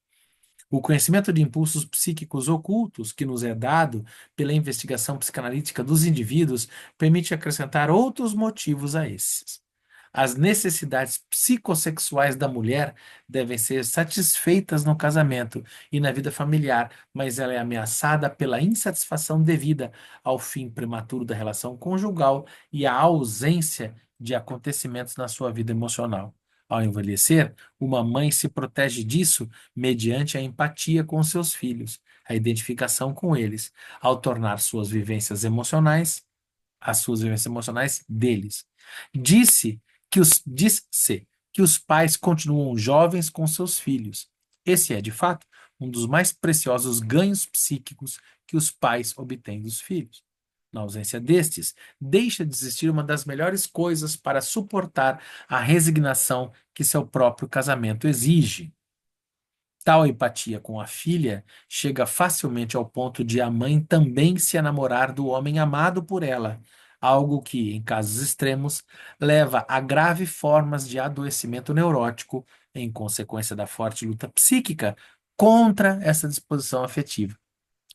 O conhecimento de impulsos psíquicos ocultos que nos é dado pela investigação psicanalítica dos indivíduos permite acrescentar outros motivos a esses. As necessidades psicossexuais da mulher devem ser satisfeitas no casamento e na vida familiar, mas ela é ameaçada pela insatisfação devida ao fim prematuro da relação conjugal e à ausência de acontecimentos na sua vida emocional. Ao envelhecer, uma mãe se protege disso mediante a empatia com seus filhos, a identificação com eles, ao tornar as suas vivências emocionais deles. Disse que os pais continuam jovens com seus filhos. Esse é, de fato, um dos mais preciosos ganhos psíquicos que os pais obtêm dos filhos. Na ausência destes, deixa de existir uma das melhores coisas para suportar a resignação que seu próprio casamento exige. Tal empatia com a filha chega facilmente ao ponto de a mãe também se enamorar do homem amado por ela, algo que, em casos extremos, leva a graves formas de adoecimento neurótico em consequência da forte luta psíquica contra essa disposição afetiva.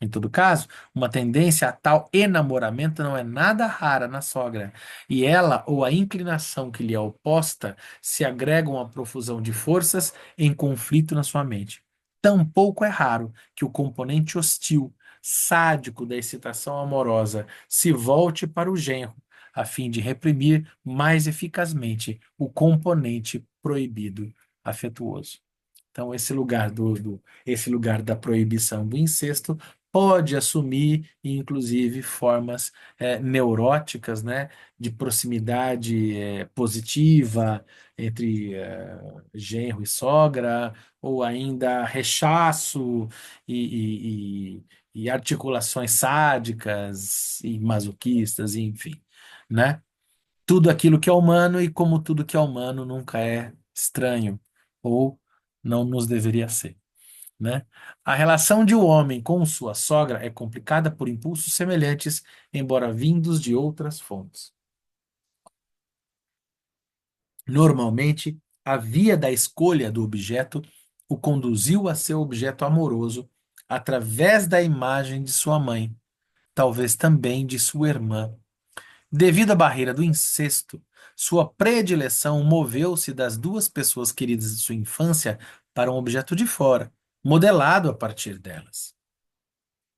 Em todo caso, uma tendência a tal enamoramento não é nada rara na sogra, e ela ou a inclinação que lhe é oposta se agregam à profusão de forças em conflito na sua mente. Tampouco é raro que o componente hostil, sádico da excitação amorosa se volte para o genro, a fim de reprimir mais eficazmente o componente proibido afetuoso. Então, esse lugar da proibição do incesto pode assumir, inclusive, formas neuróticas, né, de proximidade positiva entre genro e sogra, ou ainda rechaço e articulações sádicas e masoquistas, enfim, né? Tudo aquilo que é humano e como tudo que é humano nunca é estranho ou não nos deveria ser, né? A relação de um homem com sua sogra é complicada por impulsos semelhantes, embora vindos de outras fontes. Normalmente, a via da escolha do objeto o conduziu a seu objeto amoroso através da imagem de sua mãe, talvez também de sua irmã. Devido à barreira do incesto, sua predileção moveu-se das duas pessoas queridas de sua infância para um objeto de fora, modelado a partir delas.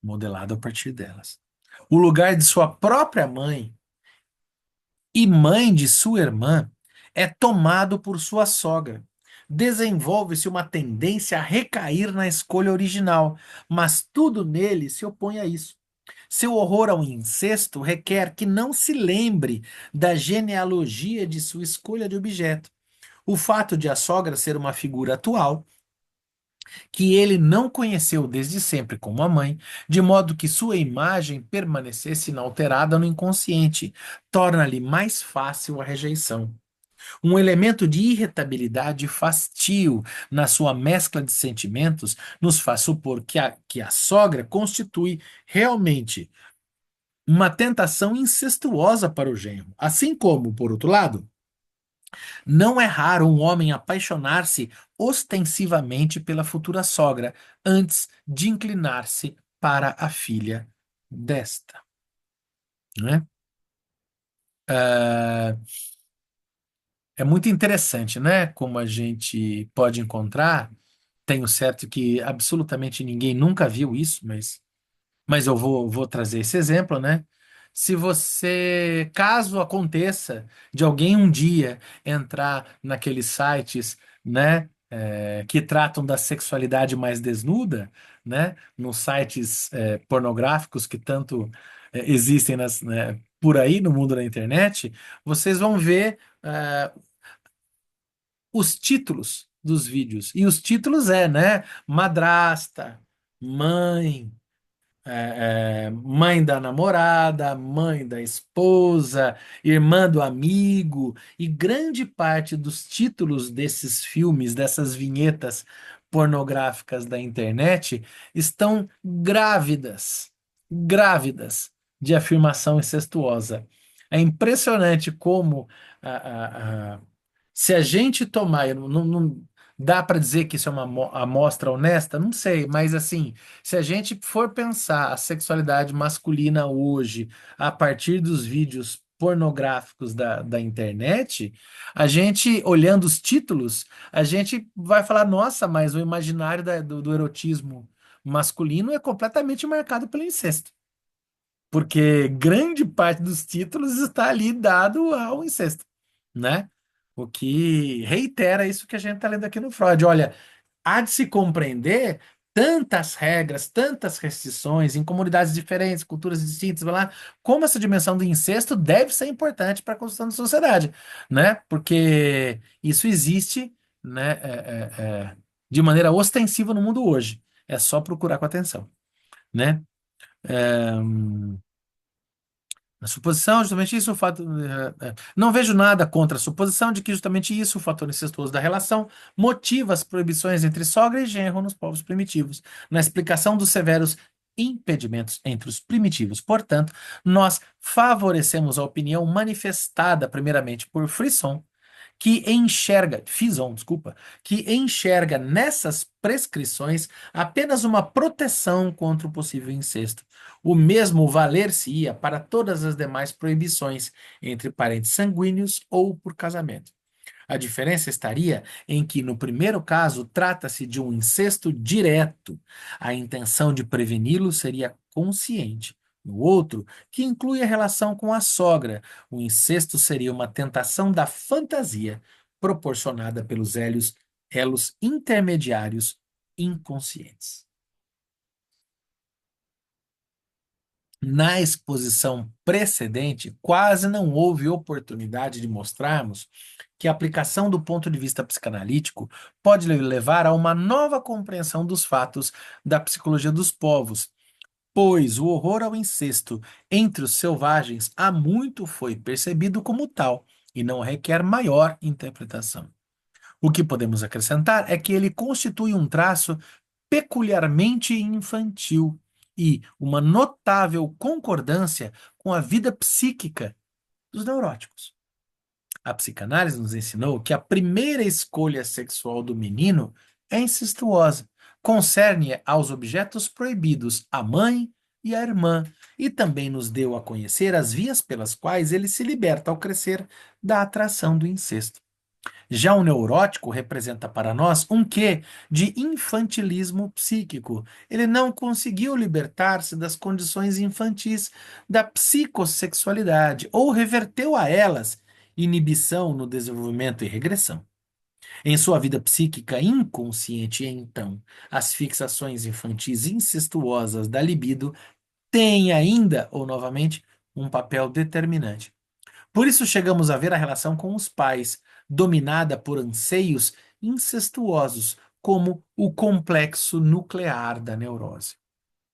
Modelado a partir delas. O lugar de sua própria mãe e mãe de sua irmã é tomado por sua sogra. Desenvolve-se uma tendência a recair na escolha original, mas tudo nele se opõe a isso. Seu horror ao incesto requer que não se lembre da genealogia de sua escolha de objeto. O fato de a sogra ser uma figura atual, que ele não conheceu desde sempre como a mãe, de modo que sua imagem permanecesse inalterada no inconsciente, torna-lhe mais fácil a rejeição. Um elemento de irritabilidade e fastio na sua mescla de sentimentos nos faz supor que a sogra constitui realmente uma tentação incestuosa para o genro. Assim como, por outro lado, não é raro um homem apaixonar-se ostensivamente pela futura sogra antes de inclinar-se para a filha desta, né? Ah, é muito interessante, né? Como a gente pode encontrar. Tenho certo que absolutamente ninguém nunca viu isso, mas eu vou trazer esse exemplo, né? Se você, caso aconteça de alguém um dia entrar naqueles sites, né, que tratam da sexualidade mais desnuda, né, nos sites pornográficos que tanto existem por aí no mundo da internet, vocês vão ver os títulos dos vídeos. E os títulos né, madrasta, mãe, mãe da namorada, mãe da esposa, irmã do amigo, e grande parte dos títulos desses filmes, dessas vinhetas pornográficas da internet, estão grávidas de afirmação incestuosa. É impressionante como se a gente tomar, Dá para dizer que isso é uma amostra honesta? Não sei, mas assim, se a gente for pensar a sexualidade masculina hoje a partir dos vídeos pornográficos da internet, a gente, olhando os títulos, a gente vai falar, nossa, mas o imaginário do erotismo masculino é completamente marcado pelo incesto. Porque grande parte dos títulos está ali dado ao incesto, né? O que reitera isso que a gente está lendo aqui no Freud. Olha, há de se compreender tantas regras, tantas restrições em comunidades diferentes, culturas distintas, blá, blá, como essa dimensão do incesto deve ser importante para a construção da sociedade, né? Porque isso existe, né, de maneira ostensiva no mundo hoje. É só procurar com atenção, né? É, a suposição, justamente isso, o fato. Não vejo nada contra a suposição de que justamente isso, o fator incestuoso da relação, motiva as proibições entre sogra e genro nos povos primitivos, na explicação dos severos impedimentos entre os primitivos. Portanto, nós favorecemos a opinião manifestada primeiramente por Frisson, que enxerga, Fison, desculpa, que enxerga nessas prescrições apenas uma proteção contra o possível incesto. O mesmo valer-se-ia para todas as demais proibições entre parentes sanguíneos ou por casamento. A diferença estaria em que, no primeiro caso, trata-se de um incesto direto. A intenção de preveni-lo seria consciente. No outro, que inclui a relação com a sogra, o incesto seria uma tentação da fantasia, proporcionada pelos elos intermediários inconscientes. Na exposição precedente, quase não houve oportunidade de mostrarmos que a aplicação do ponto de vista psicanalítico pode levar a uma nova compreensão dos fatos da psicologia dos povos, pois o horror ao incesto entre os selvagens há muito foi percebido como tal e não requer maior interpretação. O que podemos acrescentar é que ele constitui um traço peculiarmente infantil e uma notável concordância com a vida psíquica dos neuróticos. A psicanálise nos ensinou que a primeira escolha sexual do menino é incestuosa, concerne aos objetos proibidos, a mãe e a irmã, e também nos deu a conhecer as vias pelas quais ele se liberta ao crescer da atração do incesto. Já o neurótico representa para nós um quê de infantilismo psíquico. Ele não conseguiu libertar-se das condições infantis da psicossexualidade ou reverteu a elas inibição no desenvolvimento e regressão. Em sua vida psíquica inconsciente, então, as fixações infantis incestuosas da libido têm ainda, ou novamente, um papel determinante. Por isso chegamos a ver a relação com os pais, dominada por anseios incestuosos, como o complexo nuclear da neurose.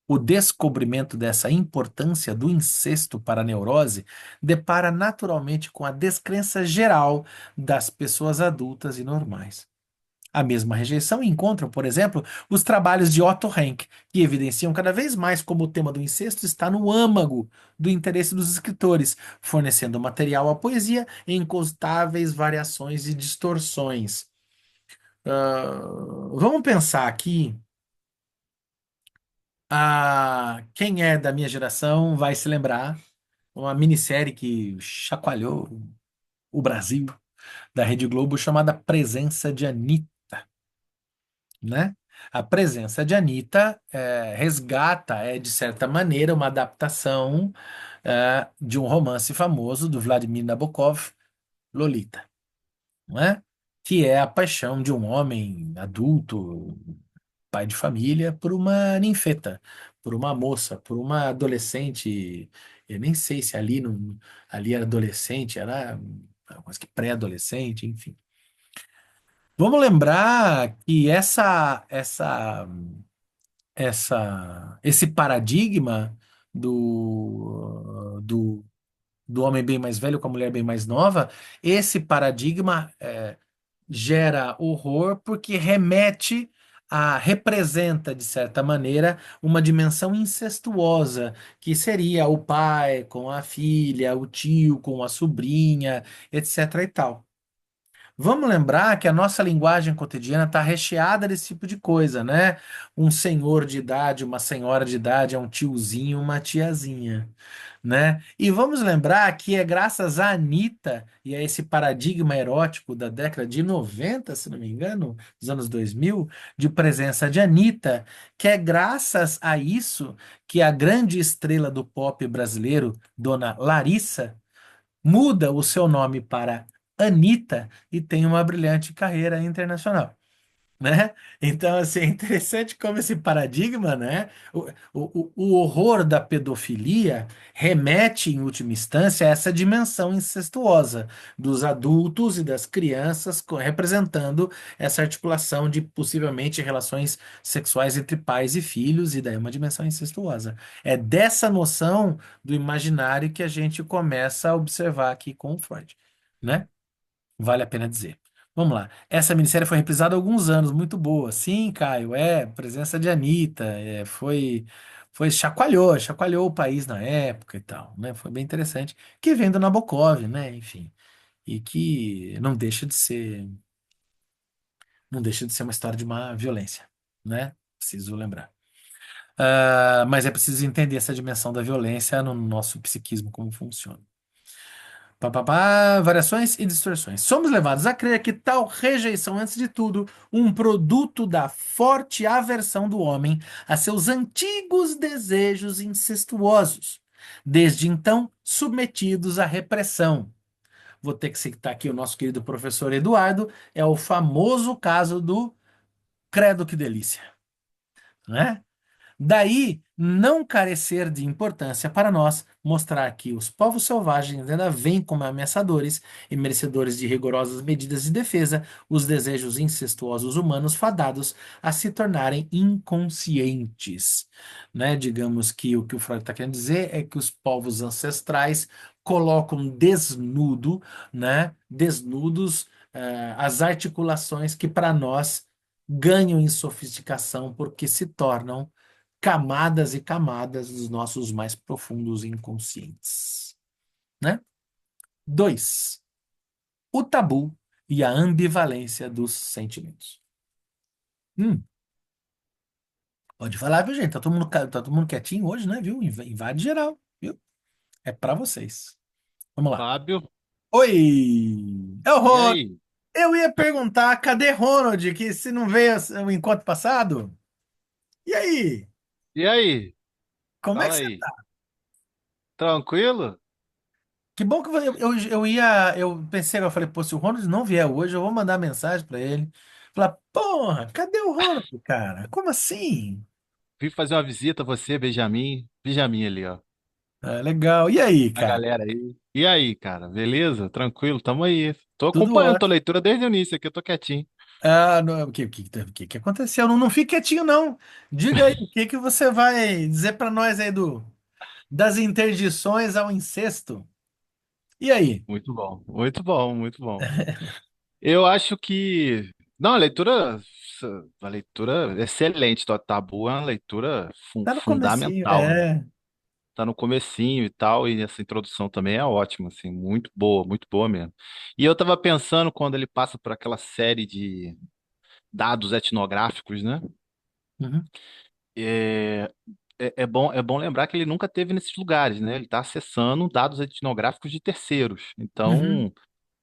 O descobrimento dessa importância do incesto para a neurose depara naturalmente com a descrença geral das pessoas adultas e normais. A mesma rejeição encontram, por exemplo, os trabalhos de Otto Rank, que evidenciam cada vez mais como o tema do incesto está no âmago do interesse dos escritores, fornecendo material à poesia em incontáveis variações e distorções. Vamos pensar aqui. Quem é da minha geração vai se lembrar uma minissérie que chacoalhou o Brasil da Rede Globo chamada Presença de Anitta, né? A presença de Anitta resgata, de certa maneira, uma adaptação de um romance famoso do Vladimir Nabokov, Lolita, né? Que é a paixão de um homem adulto, pai de família, por uma ninfeta, por uma moça, por uma adolescente. Eu nem sei se ali, não, ali era adolescente, era quase que pré-adolescente, enfim. Vamos lembrar que esse paradigma do homem bem mais velho com a mulher bem mais nova, esse paradigma gera horror porque representa, de certa maneira, uma dimensão incestuosa, que seria o pai com a filha, o tio com a sobrinha, etc. e tal. Vamos lembrar que a nossa linguagem cotidiana está recheada desse tipo de coisa, né? Um senhor de idade, uma senhora de idade, é um tiozinho, uma tiazinha, né? E vamos lembrar que é graças à Anitta e a esse paradigma erótico da década de 90, se não me engano, dos anos 2000, de presença de Anitta, que é graças a isso que a grande estrela do pop brasileiro, Dona Larissa, muda o seu nome para Anitta e tem uma brilhante carreira internacional, né? Então, assim, é interessante como esse paradigma, né? O horror da pedofilia remete, em última instância, a essa dimensão incestuosa dos adultos e das crianças, representando essa articulação de possivelmente relações sexuais entre pais e filhos, e daí uma dimensão incestuosa. É dessa noção do imaginário que a gente começa a observar aqui com o Freud, né? Vale a pena dizer. Vamos lá. Essa minissérie foi reprisada há alguns anos, muito boa. Sim, Caio, presença de Anitta, chacoalhou o país na época e tal, né? Foi bem interessante. Que vem do Nabokov, né? Enfim, e que não deixa de ser uma história de uma violência, né? Preciso lembrar. Mas é preciso entender essa dimensão da violência no nosso psiquismo, como funciona. Variações e distorções. Somos levados a crer que tal rejeição, antes de tudo, um produto da forte aversão do homem a seus antigos desejos incestuosos, desde então submetidos à repressão. Vou ter que citar aqui o nosso querido professor Eduardo, é o famoso caso do credo que delícia, né? Daí, não carecer de importância para nós mostrar que os povos selvagens ainda veem como ameaçadores e merecedores de rigorosas medidas de defesa os desejos incestuosos humanos fadados a se tornarem inconscientes, né? Digamos que o Freud está querendo dizer é que os povos ancestrais colocam desnudo, né? Desnudos, as articulações que para nós ganham em sofisticação porque se tornam camadas e camadas dos nossos mais profundos inconscientes, né? Dois, o tabu e a ambivalência dos sentimentos. Hum, pode falar, viu, gente? Tá todo mundo quietinho hoje, né, viu? Invade geral, viu? É pra vocês. Vamos lá. Fábio, Oi! É o e Ronald. aí? Eu ia perguntar, cadê Ronald, que se não veio o encontro passado? E aí? E aí? Como é que Fala você aí. tá? Tranquilo? Que bom que eu pensei, eu falei, pô, se o Ronald não vier hoje, eu vou mandar mensagem pra ele. Falar, porra, cadê o Ronald, cara? Como assim? Vim fazer uma visita a você, Benjamin. Benjamin ali, ó. Ah, legal. E aí, A cara? galera aí. E aí, cara? Beleza? Tranquilo? Tamo aí. Tô Tudo acompanhando tua ótimo. leitura desde o início aqui, eu tô quietinho. O que aconteceu? Não, não fique quietinho, não. Diga aí, o que que você vai dizer pra nós aí das interdições ao incesto? E aí? Muito bom, muito bom, muito bom. Eu acho que. Não, a leitura excelente do Tabu é uma leitura Tá no comecinho, fundamental, né? é. Tá no comecinho e tal, e essa introdução também é ótima, assim, muito boa mesmo. E eu tava pensando quando ele passa por aquela série de dados etnográficos, né? Uhum, É, é bom lembrar que ele nunca teve nesses lugares, né? Ele está acessando dados etnográficos de terceiros. uhum. Então,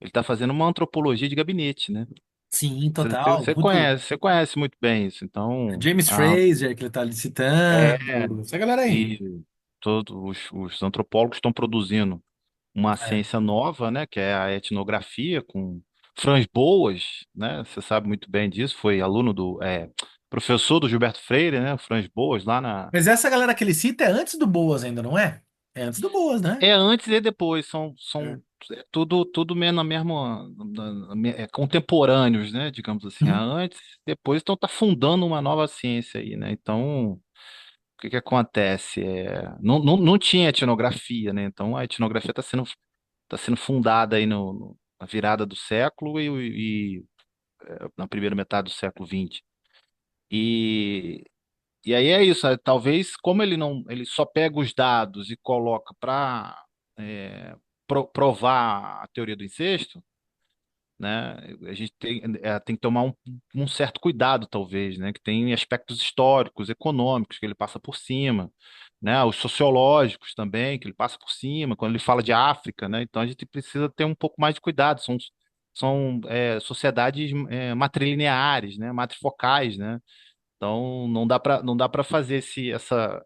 ele está fazendo uma antropologia de gabinete, né? Sim, Você, você- total. você Muito. conhece, você conhece muito bem isso. Então, James Fraser, que ele tá é, licitando. Essa galera aí. e todos os antropólogos estão produzindo uma É. ciência nova, né, que é a etnografia, com Franz Boas, né, você sabe muito bem disso, foi aluno professor do Gilberto Freire, né, Franz Boas, lá na... Mas essa galera que ele cita é antes do Boas ainda, não é? É antes do Boas, né? É antes e depois, É. tudo meio na mesma, contemporâneos, né, digamos assim, Uhum, antes, depois, então tá fundando uma nova ciência aí, né, então, o que que acontece? Não tinha etnografia, né, então a etnografia está sendo fundada aí na virada do século e na primeira metade do século XX. E, e aí é isso, talvez como ele só pega os dados e coloca para provar a teoria do incesto, né? A gente tem que tomar um certo cuidado, talvez, né? Que tem aspectos históricos, econômicos que ele passa por cima, né? Os sociológicos também que ele passa por cima quando ele fala de África, né? Então a gente precisa ter um pouco mais de cuidado. São sociedades matrilineares, né? Matrifocais, né? Então não dá para fazer essa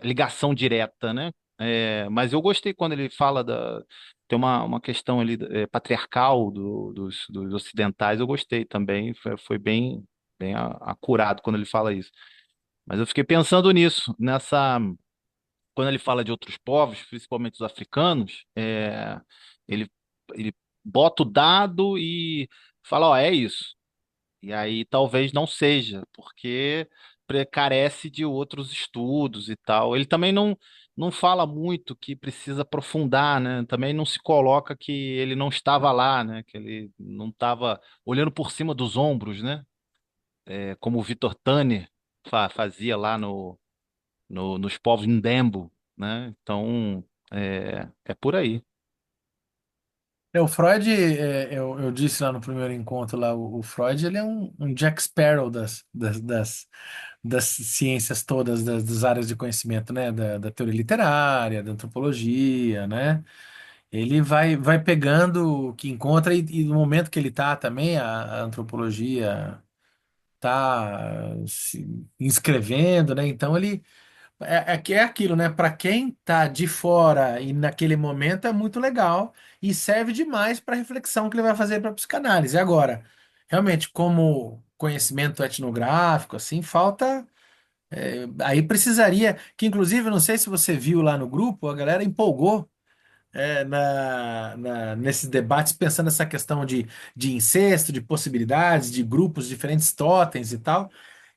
ligação direta, né? Mas eu gostei quando ele fala tem uma questão ali patriarcal dos ocidentais, eu gostei também, foi bem acurado quando ele fala isso. Mas eu fiquei pensando nisso, quando ele fala de outros povos, principalmente os africanos, ele, ele bota o dado e fala, ó, é isso. E aí talvez não seja, porque carece de outros estudos e tal. Ele também não fala muito que precisa aprofundar, né? Também não se coloca que ele não estava lá, né? Que ele não estava olhando por cima dos ombros, né? Como o Vitor Tanner fazia lá nos povos Ndembo, né? Então, é por aí. O Freud, eu disse lá no primeiro encontro, lá, o Freud, ele é um Jack Sparrow das ciências todas, das áreas de conhecimento, né? Da teoria literária, da antropologia, né? Ele vai pegando o que encontra e no momento que ele tá também, a antropologia tá se inscrevendo, né? Então ele que é aquilo, né? Para quem tá de fora e naquele momento é muito legal e serve demais para a reflexão que ele vai fazer para a psicanálise. Agora, realmente, como conhecimento etnográfico, assim, falta. Aí precisaria, que inclusive, eu não sei se você viu lá no grupo, a galera empolgou nesses debates, pensando nessa questão de incesto, de possibilidades, de grupos, diferentes totens e tal.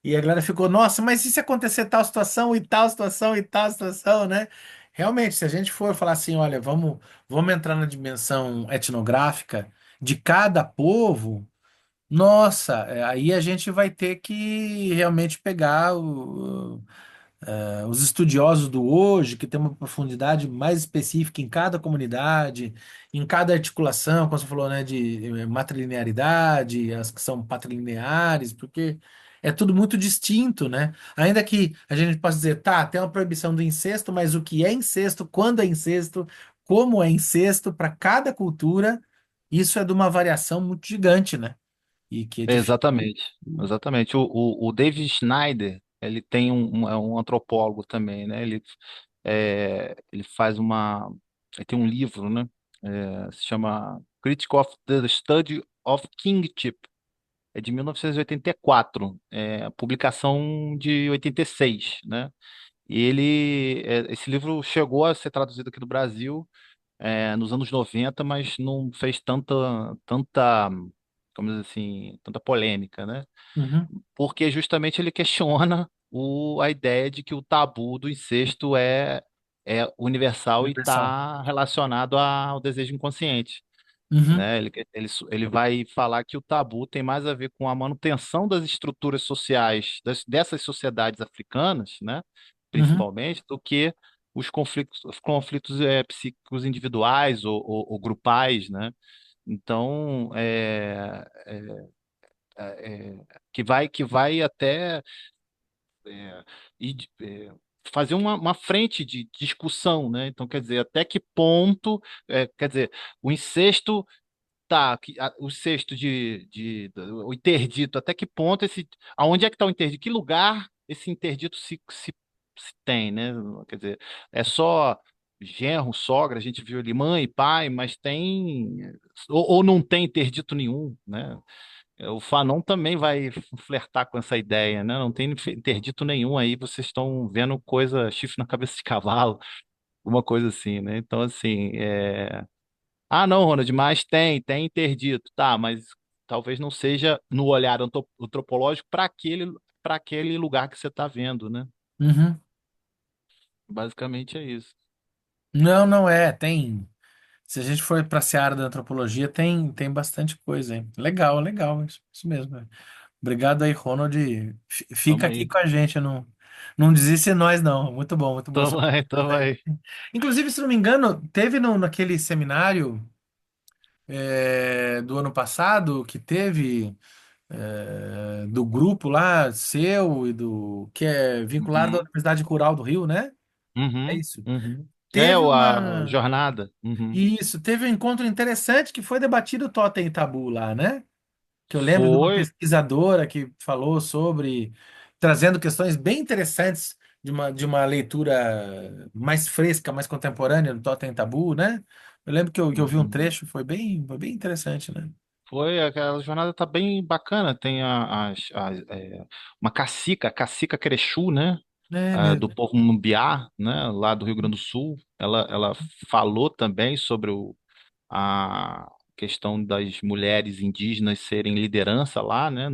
E a galera ficou, nossa, mas e se acontecer tal situação e tal situação e tal situação, né? Realmente, se a gente for falar assim, olha, vamos entrar na dimensão etnográfica de cada povo, nossa, aí a gente vai ter que realmente pegar os estudiosos do hoje, que tem uma profundidade mais específica em cada comunidade, em cada articulação, como você falou, né, de matrilinearidade, as que são patrilineares, porque é tudo muito distinto, né? Ainda que a gente possa dizer, tá, tem uma proibição do incesto, mas o que é incesto, quando é incesto, como é incesto, para cada cultura, isso é de uma variação muito gigante, né? E que é difícil. Exatamente, exatamente. O David Schneider, ele tem é um antropólogo também, né? Ele faz ele tem um livro, né? Se chama Critic of the Study of Kingship, é de 1984, publicação de 86, né? E esse livro chegou a ser traduzido aqui no Brasil, nos anos 90, mas não fez tanta, como dizer assim, tanta polêmica, né? Uhum. Porque justamente ele questiona a ideia de que o tabu do incesto é universal e Universal. está relacionado ao desejo inconsciente, Uhum. né? Ele vai falar que o tabu tem mais a ver com a manutenção das estruturas sociais dessas sociedades africanas, né? Uhum. Principalmente, do que os conflitos psíquicos individuais ou grupais, né? Então, que vai até é, fazer uma frente de discussão, né? Então, quer dizer, até que ponto, quer dizer, o incesto tá, o cesto o interdito, até que ponto aonde é que está o interdito? Que lugar esse interdito se tem, né? Quer dizer, é só genro, sogra, a gente viu ali mãe, pai, mas ou não tem interdito nenhum, né? O Fanon também vai flertar com essa ideia, né? Não tem interdito nenhum aí, vocês estão vendo coisa, chifre na cabeça de cavalo, alguma coisa assim, né? Então, assim, ah, não, Ronald, mas tem interdito. Tá, mas talvez não seja no olhar antropológico para aquele lugar que você está vendo, né? Uhum. Basicamente é isso. Não, não é. Tem. Se a gente for para a seara da antropologia, tem bastante coisa, hein? Legal, legal. Isso mesmo. Obrigado aí, Ronald. Fica Tamo aqui aí. com a gente. Não desiste de nós, não. Muito boa Tamo sua aí, pergunta tamo aí. aí. Inclusive, se não me engano, teve naquele seminário. do ano passado que teve do grupo lá, seu e do que é vinculado à Uhum, Universidade Rural do Rio, né? É uhum, isso. uhum. É Teve a uma. jornada. Uhum. Isso, teve um encontro interessante que foi debatido o Totem e Tabu lá, né? Que eu lembro de uma Foi. pesquisadora que falou sobre, trazendo questões bem interessantes de uma leitura mais fresca, mais contemporânea do Totem e Tabu, né? Eu lembro que eu vi um Uhum. trecho, foi bem interessante, né? Foi, aquela jornada tá bem bacana. Tem uma cacica, a cacica Querexu, né? É Do mesmo. povo Mumbiá, né? Lá do Rio Grande do Sul. Ela falou também sobre a questão das mulheres indígenas serem liderança lá, né?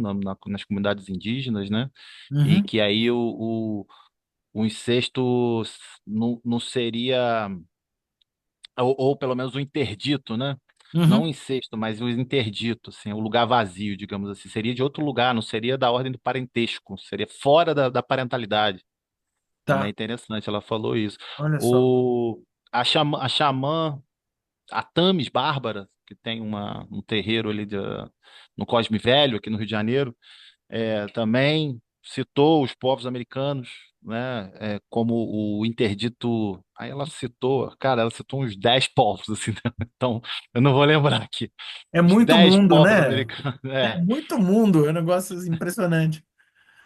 Nas comunidades indígenas, né? E Uhum, que aí o incesto não seria, ou pelo menos o interdito, né? Não o uhum, incesto, mas o interdito, assim, o lugar vazio, digamos assim. Seria de outro lugar, não seria da ordem do parentesco, seria fora da parentalidade. Também é tá. interessante, ela falou isso. Olha só. O, a xamã, a Tamis Bárbara, que tem um terreiro ali no Cosme Velho, aqui no Rio de Janeiro, também citou os povos americanos, né, como o interdito. Aí ela citou, cara, ela citou uns 10 povos, assim, né? Então eu não vou lembrar aqui. É Os muito 10 mundo, povos né? americanos, É muito mundo, é um negócio impressionante.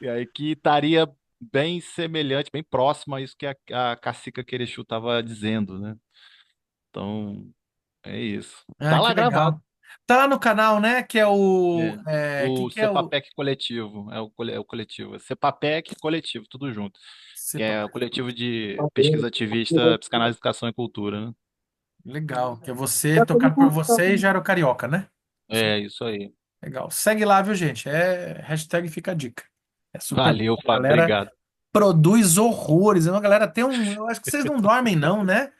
e aí que estaria bem semelhante, bem próximo a isso que a Cacica Querexu estava dizendo, né? Então, é isso. Ah, Tá que lá gravado. legal. Tá lá no canal, né? Que é o. É. Que O que é o. Cepapec Coletivo, é o coletivo. É Cepapec Coletivo, tudo junto. Que Cepa- é o coletivo de pesquisa ativista, psicanálise, educação e cultura, né? Legal. Que é você tocado por você e Jairo Carioca, né? Isso É, isso aí. legal. Segue lá, viu, gente? Hashtag fica a dica. É super bom. Valeu, A Fábio, galera obrigado. produz horrores. A galera tem um. Eu acho que vocês não dormem, não, né?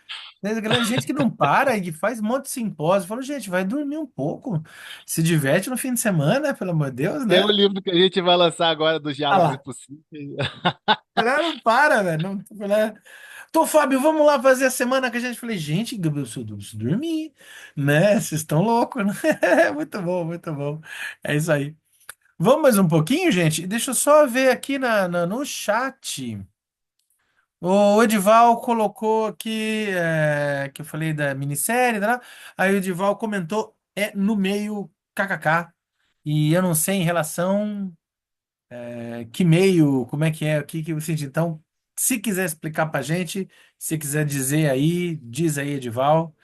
Tem a galera, gente que não para e que faz um monte de simpósio. Eu falo, gente, vai dormir um pouco. Se diverte no fim de semana, pelo amor de Deus, Tem né? um livro que a gente vai lançar agora dos Ah Diálogos lá. Impossíveis. A galera não para, velho. Não, né? Tô, Fábio, vamos lá fazer a semana que a gente. Falei, gente, eu preciso dormir, né? Vocês estão loucos, né? Muito bom, muito bom. É isso aí. Vamos mais um pouquinho, gente? Deixa eu só ver aqui no chat. O Edival colocou aqui que eu falei da minissérie, tá? Aí o Edival comentou, é no meio, kkk. E eu não sei em relação que meio, como é que é, o que você sente. Então, se quiser explicar pra gente, se quiser dizer aí, diz aí, Edival.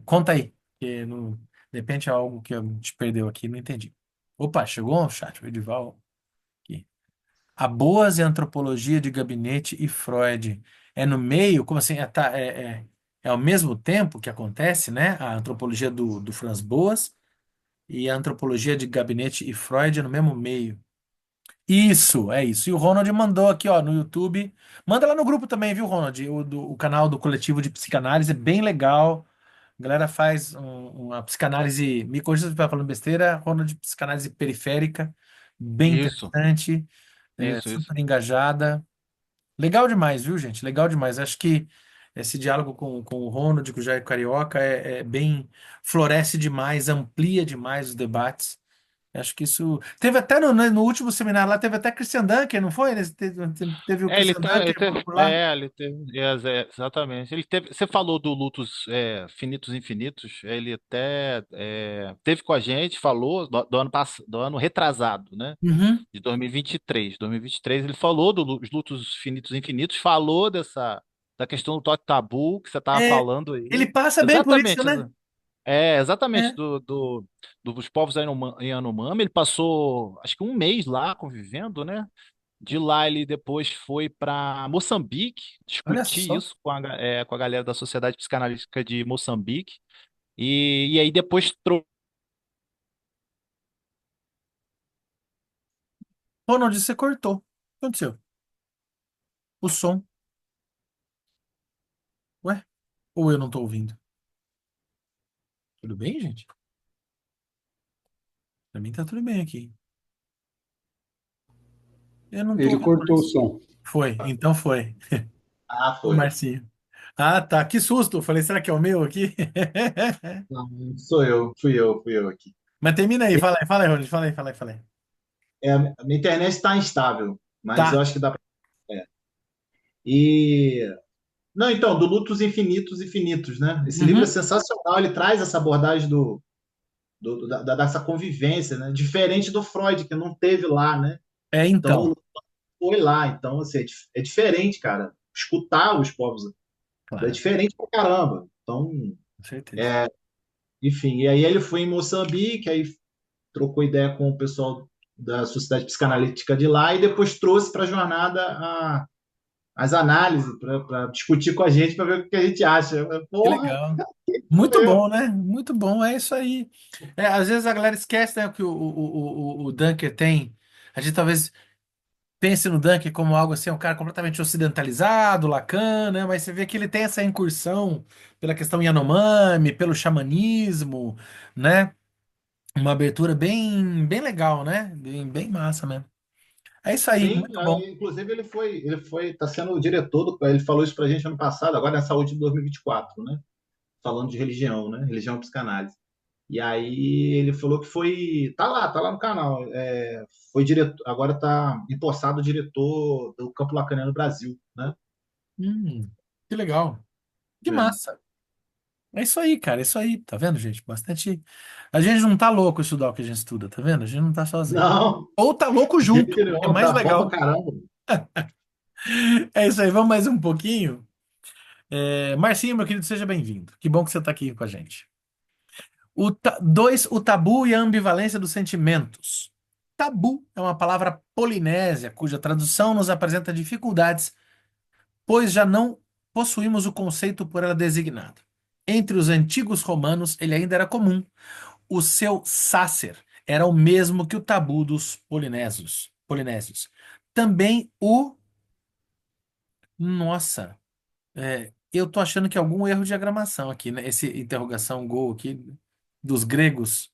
Conta aí, que não, de repente é algo que eu te perdeu aqui, não entendi. Opa, chegou um chat, o Edival aqui. A Boas e a Antropologia de Gabinete e Freud. É no meio? Como assim? É ao mesmo tempo que acontece, né? A antropologia do Franz Boas e a antropologia de Gabinete e Freud é no mesmo meio. Isso, é isso. E o Ronald mandou aqui, ó, no YouTube. Manda lá no grupo também, viu, Ronald? O canal do Coletivo de Psicanálise é bem legal. A galera faz uma psicanálise, me corrija se eu estiver falando besteira, Ronald, psicanálise periférica, bem Isso, interessante, isso. super engajada. Legal demais, viu, gente? Legal demais. Acho que esse diálogo com o Ronald, com o Jair Carioca, floresce demais, amplia demais os debates. Acho que isso. Teve até no último seminário lá, teve até Christian Dunker, não foi? Teve o Ele, Christian tá, ele Dunker teve, por lá. ele teve, exatamente. Ele teve, você falou do Lutos Finitos Infinitos, ele até teve com a gente, falou do ano retrasado, né? Uhum. De 2023. 2023 ele falou dos Lutos Finitos Infinitos, falou da questão do toque tabu que você estava É, falando ele aí. passa bem por isso, Exatamente, né? exatamente É. dos povos Yanomami. Ele passou, acho que um mês lá convivendo, né? De lá ele depois foi para Moçambique Olha discutir só. isso com a galera da Sociedade Psicanalítica de Moçambique. E aí depois Ronald, você cortou. O que aconteceu? O som. Ué? Ou eu não tô ouvindo? Tudo bem, gente? Pra mim tá tudo bem aqui. Eu não tô Ele ouvindo cortou o mais. som. Foi, então foi. Ah, O foi. Marcinho. Ah, tá. Que susto. Eu falei, será que é o meu aqui? Não, sou eu, fui eu aqui. Mas termina aí, fala aí, Ronald, fala aí. A minha internet está instável, mas eu Tá. acho que dá para. E não, então, do Lutos Infinitos Infinitos, né? Esse livro é Uhum. sensacional, ele traz essa abordagem dessa convivência, né? Diferente do Freud, que não teve lá, né? É, Então, então. o foi lá, então, assim, é diferente, cara. Escutar os povos é Claro, diferente pra caramba. Então, com certeza. enfim, e aí ele foi em Moçambique, aí trocou ideia com o pessoal da Sociedade Psicanalítica de lá e depois trouxe para a jornada as análises para discutir com a gente, para ver o que a gente acha. Que Porra, legal. isso Muito bom, mesmo. né? Muito bom, é isso aí. É, às vezes a galera esquece, né, que o Dunker tem. A gente talvez pense no Dunker como algo assim, um cara completamente ocidentalizado, Lacan, né? Mas você vê que ele tem essa incursão pela questão Yanomami, pelo xamanismo, né? Uma abertura bem legal, né? Bem massa mesmo. É isso aí, Sim, muito bom. inclusive tá sendo o diretor ele falou isso para a gente ano passado, agora na saúde de 2024, né? Falando de religião, né? Religião e psicanálise. E aí ele falou que tá lá no canal. Foi diretor, agora tá empossado diretor do Campo Lacaniano Brasil, né? Hum, que legal. Que É. massa. É isso aí, cara, é isso aí. Tá vendo, gente? Bastante. A gente não tá louco estudar o que a gente estuda, tá vendo? A gente não tá sozinho. Não, Ou tá louco de jeito junto, o que é nenhum, mais tá bom pra legal. caramba. É isso aí, vamos mais um pouquinho. Marcinho, meu querido, seja bem-vindo. Que bom que você tá aqui com a gente. O tabu e a ambivalência dos sentimentos. Tabu é uma palavra polinésia cuja tradução nos apresenta dificuldades, pois já não possuímos o conceito por ela designado. Entre os antigos romanos, ele ainda era comum. O seu sacer era o mesmo que o tabu dos polinésios. Também o. Nossa, eu tô achando que é algum erro de diagramação aqui, né? Esse interrogação go aqui dos gregos,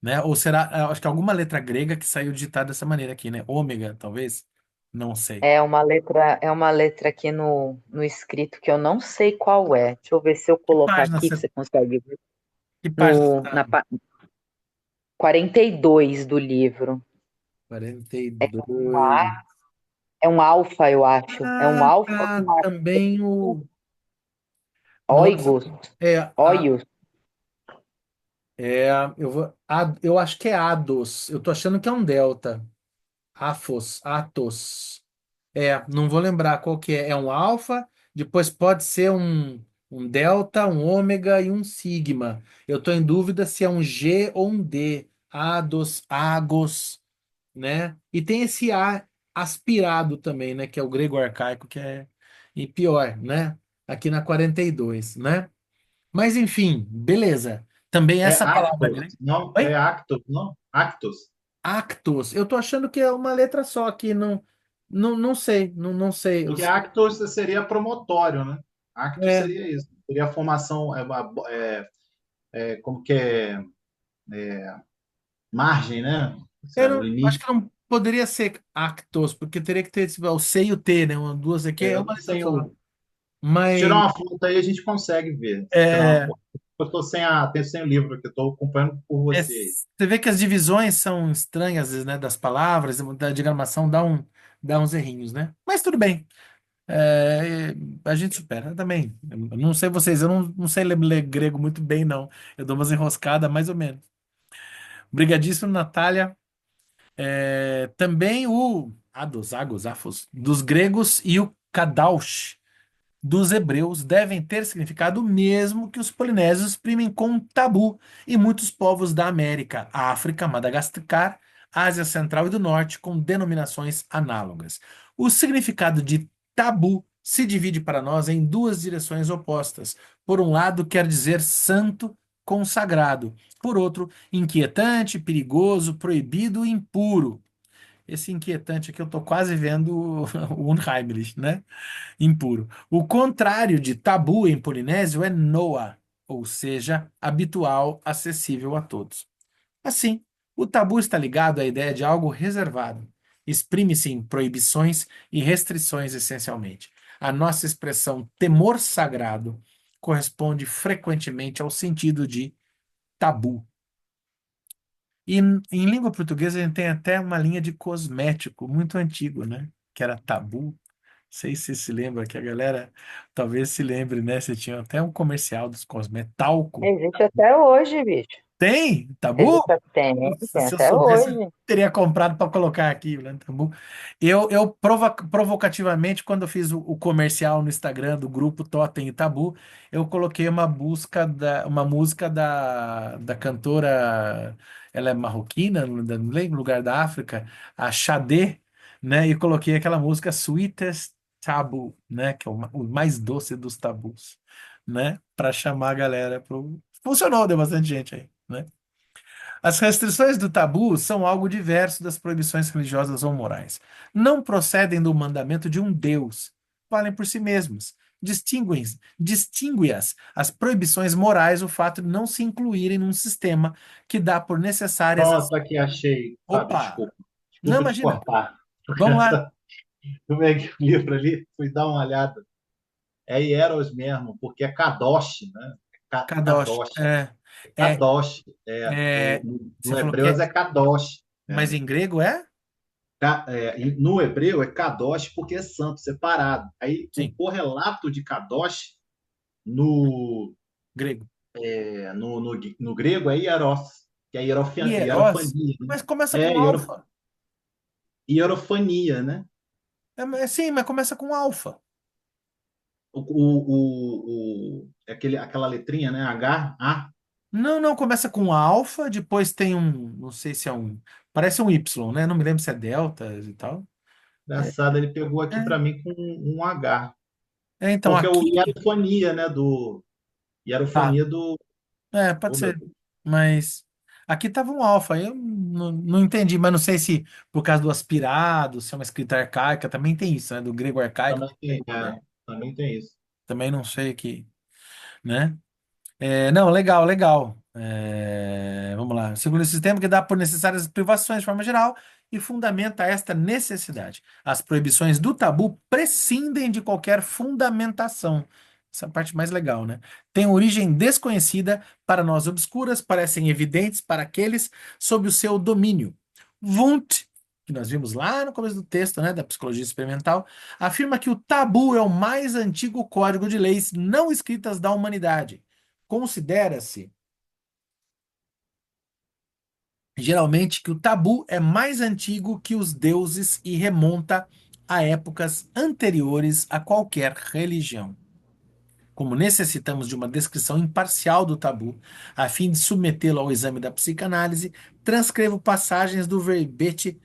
né? Ou será, acho que é alguma letra grega que saiu digitada dessa maneira aqui, né? Ômega, talvez? Não sei. É uma letra aqui no escrito que eu não sei qual é. Deixa eu ver se eu Que colocar página aqui que você, você consegue ver. que página você No, tá? na 42 do livro. É um, 42. A- é um alfa, eu acho. É um Ah, alfa tá. com Também o. Nossa. oigos. É, Oios. é, eu acho que é Ados. Eu tô achando que é um delta. Atos. Não vou lembrar qual que é. É um alfa, depois pode ser um delta, um ômega e um sigma. Eu tô em dúvida se é um G ou um D. Ados, Agos, né? E tem esse A aspirado também, né? Que é o grego arcaico, que é e pior, né? Aqui na 42, né? Mas enfim, beleza. Também É essa palavra Actos, grega. não? É Oi? Actos, não? Actos. Actos. Eu tô achando que é uma letra só aqui, não sei, não sei. Porque Actos seria promotório, né? Actos É, seria isso. Seria a formação, como que é? Margem, né? O acho limite. que não poderia ser actos, porque teria que ter tipo, o C e o T, né? Uma, duas aqui é Eu uma não letra sei. só. Se tirar Mas uma foto aí, a gente consegue ver. Se tirar uma é, foto. Eu estou sem o livro aqui, eu estou acompanhando por você. você vê que as divisões são estranhas, às vezes, né? Das palavras, da diagramação dá uns errinhos, né? Mas tudo bem. A gente supera. Eu também. Eu não sei vocês, eu não sei ler grego muito bem, não. Eu dou umas enroscadas, mais ou menos. Obrigadíssimo, Natália. Também o Ados, Agos, Afos, dos gregos e o Kadaush dos hebreus devem ter significado o mesmo que os polinésios exprimem com tabu e muitos povos da América, África, Madagascar, Ásia Central e do Norte com denominações análogas. O significado de tabu se divide para nós em duas direções opostas. Por um lado, quer dizer santo, consagrado. Por outro, inquietante, perigoso, proibido, impuro. Esse inquietante aqui eu estou quase vendo o Unheimlich, né? Impuro. O contrário de tabu em polinésio é noa, ou seja, habitual, acessível a todos. Assim, o tabu está ligado à ideia de algo reservado. Exprime-se em proibições e restrições, essencialmente. A nossa expressão temor sagrado corresponde frequentemente ao sentido de tabu. E em língua portuguesa a gente tem até uma linha de cosmético muito antigo, né? Que era tabu. Sei se se lembra que a galera talvez se lembre, né? Você tinha até um comercial dos cosméticos, talco. Existe até hoje, bicho. Tem? Tabu? Existe, Nossa, tem se eu até soubesse, eu hoje. teria comprado para colocar aqui, né, tabu. Provocativamente, quando eu fiz o comercial no Instagram do grupo Totem e Tabu, eu coloquei uma música da cantora, ela é marroquina, não lembro, lugar da África, a Xadê, né? E coloquei aquela música Sweetest Taboo, né? Que é o mais doce dos tabus, né? Para chamar a galera pro. Funcionou, deu bastante gente aí, né? As restrições do tabu são algo diverso das proibições religiosas ou morais. Não procedem do mandamento de um Deus. Valem por si mesmas. Distingue-as as proibições morais o fato de não se incluírem num sistema que dá por necessárias as... Pronto, aqui achei. Fábio, Opa! desculpa. Não, Desculpa te imagina. cortar. Vamos lá. No meio do livro ali, fui dar uma olhada. É Hieros mesmo, porque é Kadosh, né? Kadosh. Kadosh. É, Kadosh. você No falou que hebreu é, é Kadosh. mas em grego é? No hebreu é Kadosh porque é santo, separado. Aí o Sim, correlato de Kadosh no, grego. no grego é Hieros, que é Hieros, hierofania, né? mas começa É com alfa. hierofania, né? Sim, mas começa com alfa. Aquela letrinha, né? H, A. Não, não, começa com alfa, depois tem um, não sei se é um, parece um Y, né? Não me lembro se é delta e tal. É, Engraçado, ele pegou aqui é, para mim com um H. então Porque o aqui, hierofania, né? tá, Hierofania do. pode Oh, meu ser, Deus. mas aqui tava um alfa, eu não entendi, mas não sei se por causa do aspirado, se é uma escrita arcaica, também tem isso, né? Do grego arcaico, né? Também tem isso. Também não sei aqui, né? Não, legal, legal. Vamos lá. Segundo esse sistema, que dá por necessárias privações de forma geral e fundamenta esta necessidade. As proibições do tabu prescindem de qualquer fundamentação. Essa é a parte mais legal, né? Tem origem desconhecida, para nós obscuras, parecem evidentes para aqueles sob o seu domínio. Wundt, que nós vimos lá no começo do texto, né, da psicologia experimental, afirma que o tabu é o mais antigo código de leis não escritas da humanidade. Considera-se, geralmente, que o tabu é mais antigo que os deuses e remonta a épocas anteriores a qualquer religião. Como necessitamos de uma descrição imparcial do tabu, a fim de submetê-lo ao exame da psicanálise, transcrevo passagens do verbete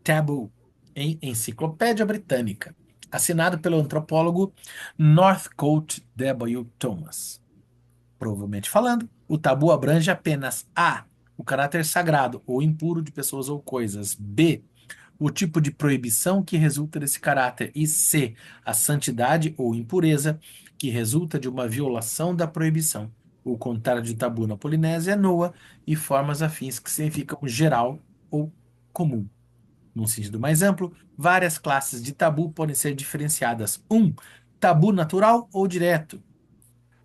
tabu em Enciclopédia Britânica, assinado pelo antropólogo Northcote W. Thomas. Provavelmente falando, o tabu abrange apenas A, o caráter sagrado ou impuro de pessoas ou coisas, B, o tipo de proibição que resulta desse caráter, e C, a santidade ou impureza que resulta de uma violação da proibição. O contrário de tabu na Polinésia é noa e formas afins que significam geral ou comum. Num sentido mais amplo, várias classes de tabu podem ser diferenciadas. Um, tabu natural ou direto,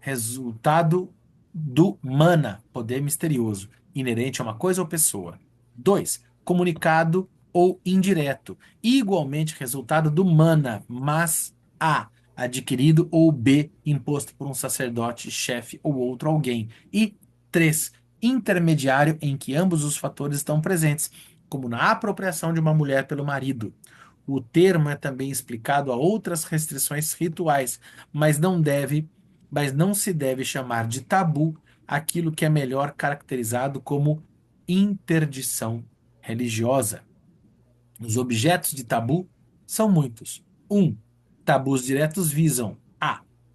resultado do mana, poder misterioso, inerente a uma coisa ou pessoa. 2. Comunicado ou indireto, igualmente resultado do mana, mas A, adquirido, ou B, imposto por um sacerdote, chefe ou outro alguém. E 3. Intermediário, em que ambos os fatores estão presentes, como na apropriação de uma mulher pelo marido. O termo é também explicado a outras restrições rituais, mas não se deve chamar de tabu aquilo que é melhor caracterizado como interdição religiosa. Os objetos de tabu são muitos. Um, tabus diretos visam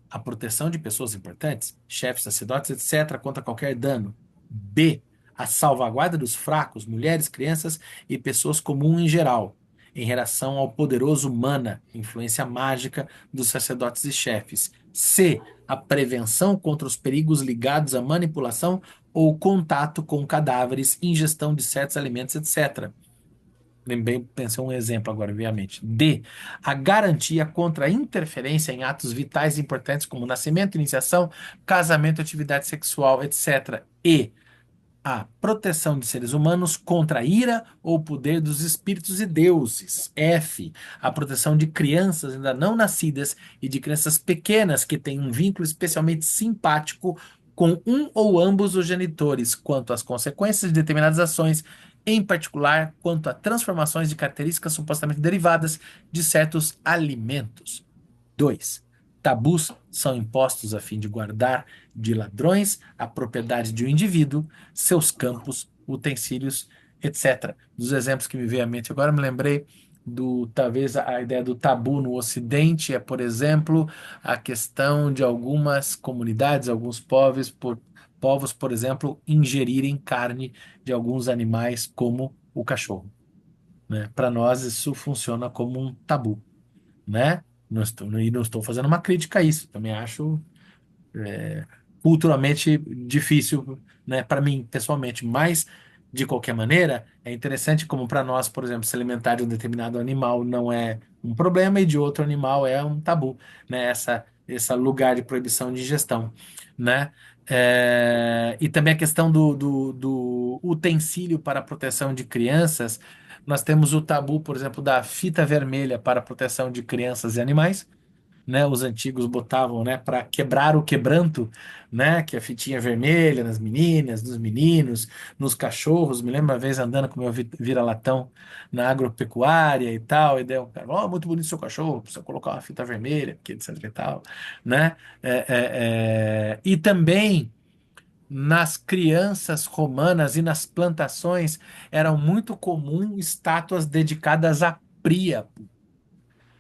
a proteção de pessoas importantes, chefes, sacerdotes, etc., contra qualquer dano. B, a salvaguarda dos fracos, mulheres, crianças e pessoas comuns em geral, em relação ao poderoso mana, influência mágica dos sacerdotes e chefes. C, a prevenção contra os perigos ligados à manipulação ou contato com cadáveres, ingestão de certos alimentos, etc. Lembrei, pensei um exemplo agora, obviamente. D. A garantia contra a interferência em atos vitais importantes como nascimento, iniciação, casamento, atividade sexual, etc. E. A proteção de seres humanos contra a ira ou poder dos espíritos e deuses. F. A proteção de crianças ainda não nascidas e de crianças pequenas que têm um vínculo especialmente simpático com um ou ambos os genitores, quanto às consequências de determinadas ações, em particular quanto a transformações de características supostamente derivadas de certos alimentos. 2. Tabus são impostos a fim de guardar de ladrões a propriedade de um indivíduo, seus campos, utensílios, etc. Dos exemplos que me veio à mente agora, me lembrei do, talvez a ideia do tabu no Ocidente é, por exemplo, a questão de algumas comunidades, alguns povos, por exemplo, ingerirem carne de alguns animais como o cachorro, né? Para nós isso funciona como um tabu, né? E não estou fazendo uma crítica a isso. Também acho culturalmente difícil, né, para mim, pessoalmente. Mas, de qualquer maneira, é interessante como para nós, por exemplo, se alimentar de um determinado animal não é um problema e de outro animal é um tabu, né? Esse lugar de proibição de ingestão, né? E também a questão do utensílio para a proteção de crianças. Nós temos o tabu, por exemplo, da fita vermelha para a proteção de crianças e animais, né? Os antigos botavam, né, para quebrar o quebranto, né, que é a fitinha vermelha nas meninas, nos meninos, nos cachorros. Me lembro uma vez andando com meu vira-latão na agropecuária e tal, e daí um cara, ó, muito bonito seu cachorro, precisa colocar uma fita vermelha, que etc e tal, né? E também nas crianças romanas e nas plantações eram muito comum estátuas dedicadas a Príamo,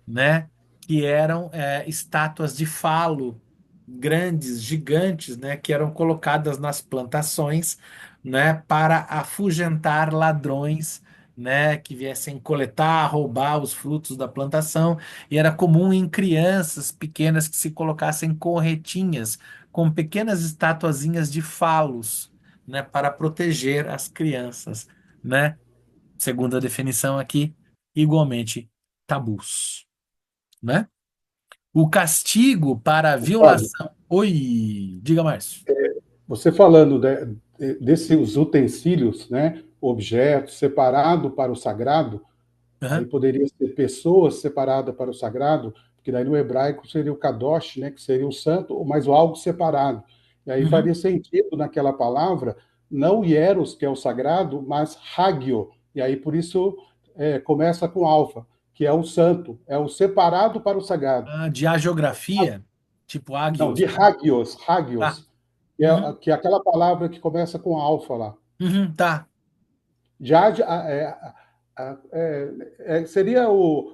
né? Que eram estátuas de falo grandes, gigantes, né? Que eram colocadas nas plantações, né? Para afugentar ladrões, né? Que viessem coletar, roubar os frutos da plantação. E era comum em crianças pequenas que se colocassem corretinhas com pequenas estatuazinhas de falos, né? Para proteger as crianças, né? Segundo a definição aqui, igualmente tabus, né? O castigo para a Fábio, violação. Oi, diga, Márcio. você falando desses utensílios, né, objetos separado para o sagrado, aí Aham, poderia ser pessoas separadas para o sagrado, porque daí no hebraico seria o kadosh, né, que seria o santo, mas o algo separado. E aí uhum. faria sentido naquela palavra, não hieros, que é o sagrado, mas hagio. E aí por isso começa com alfa, que é o santo, é o separado para o sagrado. Ah, de agiografia, tipo Não, ágios. de hagios, Tá. hagios, Uhum, que é aquela palavra que começa com alfa lá. tá. Já seria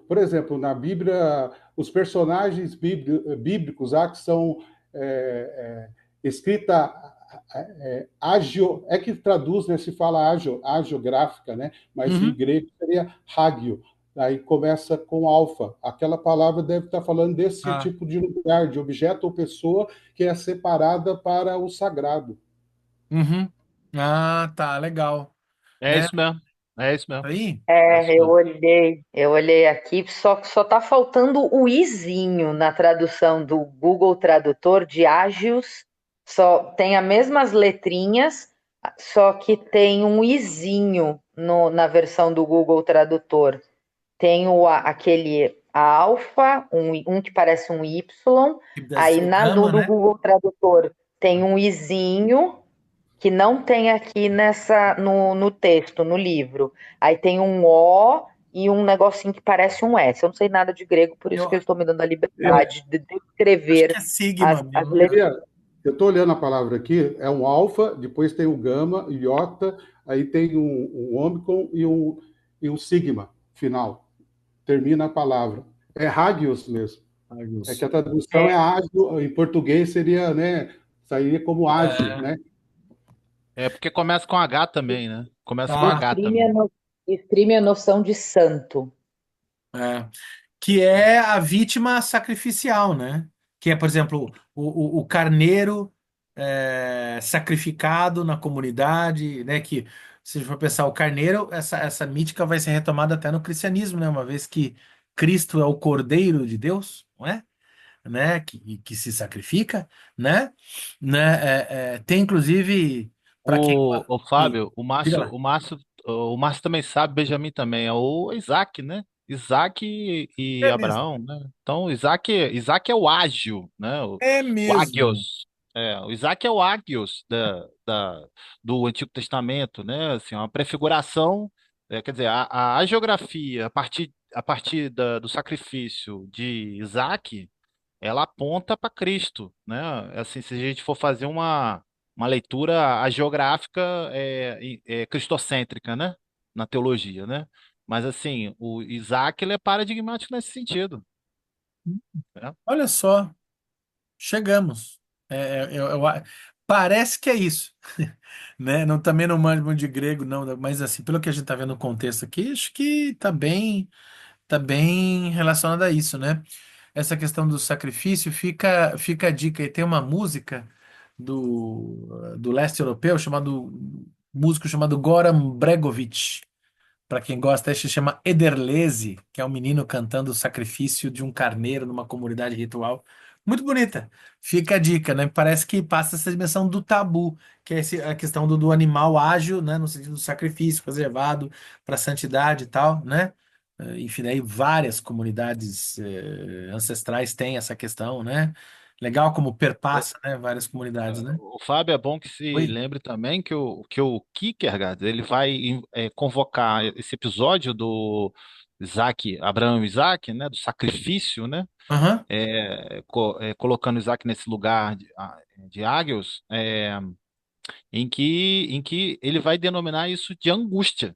por exemplo, na Bíblia, os personagens bíblicos lá que são escrita agio, é que traduz, né, se fala agiográfica, né, mas em Uhum. grego seria hagio. Aí começa com alfa. Aquela palavra deve estar falando desse Ah, tipo de lugar, de objeto ou pessoa que é separada para o sagrado. uhum. Ah, tá, legal. É Né? isso mesmo. É isso mesmo. Aí? É isso É, eu mesmo. olhei, eu olhei aqui, só tá faltando o izinho na tradução do Google Tradutor de ágios, só tem as mesmas letrinhas, só que tem um izinho na versão do Google Tradutor. Tem aquele a alfa, um que parece um Y, Que deve aí ser o na gama, do né? Google Tradutor tem um izinho que não tem aqui no texto, no livro. Aí tem um O e um negocinho que parece um S. Eu não sei nada de grego, por isso Eu, que eu estou me dando a É, liberdade de acho que descrever é Sigma as mesmo. letras. eu estou olhando a palavra aqui, é um alfa, depois tem um gama, iota, aí tem um ômicron e um sigma final. Termina a palavra. É hagios mesmo. É que Ágios. a tradução É, é ágil, em português seria, né, sairia como ágil, É, né? É porque começa com H também, né? Começa com tá. H também. exprime a noção de santo. É. Que é a vítima sacrificial, né? Que é, por exemplo, o carneiro sacrificado na comunidade, né? Que Se for pensar o carneiro, essa mítica vai ser retomada até no cristianismo, né? Uma vez que Cristo é o Cordeiro de Deus, não é? Né? Que se sacrifica, né? Tem inclusive para quem O Fábio, diga lá. O Márcio também sabe, Benjamin também, é o Isaac, né? Isaac e É mesmo. Abraão, né? Então, Isaac é o ágil, né? É O mesmo. Ágios. O Isaac é o Ágios do Antigo Testamento, né? Assim, uma prefiguração, quer dizer, a geografia, a partir do sacrifício de Isaac, ela aponta para Cristo, né? Assim, se a gente for fazer uma leitura geográfica cristocêntrica, né? Na teologia, né? Mas assim, o Isaac ele é paradigmático nesse sentido, né? Olha só, chegamos. Parece que é isso, né? Não, também não manjo muito de grego, não, mas assim, pelo que a gente está vendo no contexto aqui, acho que tá bem relacionado a isso, né? Essa questão do sacrifício, fica a dica. E tem uma música do leste europeu, músico chamado Goran Bregovic. Para quem gosta, se chama Ederleze, que é um menino cantando o sacrifício de um carneiro numa comunidade ritual. Muito bonita. Fica a dica, né? Parece que passa essa dimensão do tabu, que é a questão do animal ágil, né? No sentido do sacrifício reservado para santidade e tal, né? Enfim, daí várias comunidades ancestrais têm essa questão, né? Legal como perpassa, né? Várias comunidades, né? O Fábio é bom que se Oi? lembre também que o Kierkegaard ele vai convocar esse episódio do Abraão e Isaac, né? Do sacrifício, né? Aham. Colocando Isaac nesse lugar de Ágios, em que ele vai denominar isso de angústia.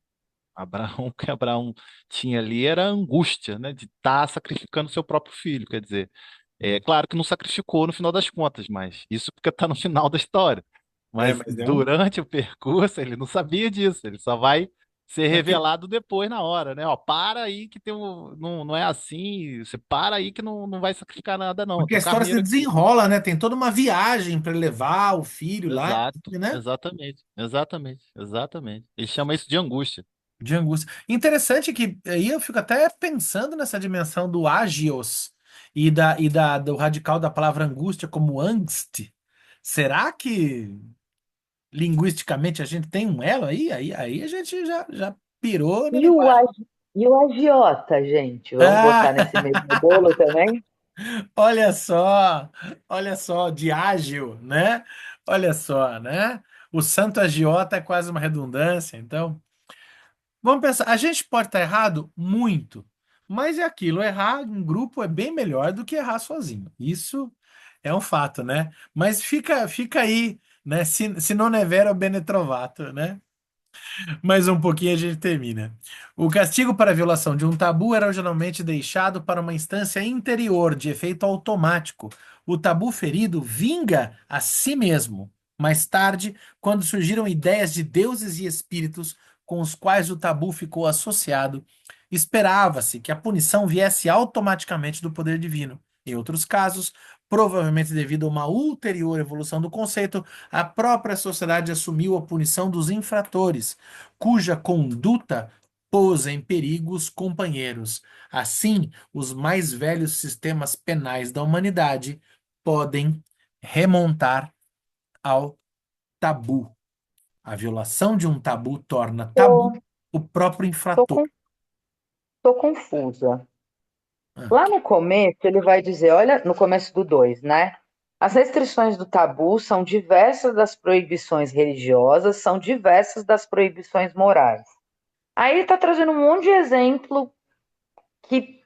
Abraão, o que Abraão tinha ali era angústia, né, de estar sacrificando seu próprio filho. Quer dizer, é claro que não sacrificou no final das contas, mas isso porque está no final da história. Mas Mas é um. durante o percurso ele não sabia disso, ele só vai ser É que revelado depois na hora, né? Ó, para aí que não é assim, você para aí que não vai sacrificar nada, não. Porque Tem a um história se carneiro aqui. desenrola, né? Tem toda uma viagem para levar o filho lá, Exato, né? exatamente, exatamente, exatamente. Ele chama isso de angústia. De angústia. Interessante que aí eu fico até pensando nessa dimensão do agios do radical da palavra angústia como angst. Será que linguisticamente a gente tem um elo aí? Aí a gente já pirou na E o, linguagem. e o agiota, gente? Vamos botar Ah, nesse mesmo bolo também? olha só, de ágil, né? Olha só, né? O santo agiota é quase uma redundância, então. Vamos pensar, a gente pode estar errado? Muito. Mas é aquilo, errar em grupo é bem melhor do que errar sozinho. Isso é um fato, né? Mas fica aí, né? Se non è vero, bene trovato, né? Mais um pouquinho a gente termina. O castigo para a violação de um tabu era geralmente deixado para uma instância interior, de efeito automático. O tabu ferido vinga a si mesmo. Mais tarde, quando surgiram ideias de deuses e espíritos com os quais o tabu ficou associado, esperava-se que a punição viesse automaticamente do poder divino. Em outros casos, provavelmente devido a uma ulterior evolução do conceito, a própria sociedade assumiu a punição dos infratores cuja conduta pôs em perigo os companheiros. Assim, os mais velhos sistemas penais da humanidade podem remontar ao tabu. A violação de um tabu torna tabu Tô, o próprio tô, infrator. con- tô confusa. Ah, Lá no começo, ele vai dizer, olha, no começo do 2, né? As restrições do tabu são diversas das proibições religiosas, são diversas das proibições morais. Aí ele está trazendo um monte de exemplo que,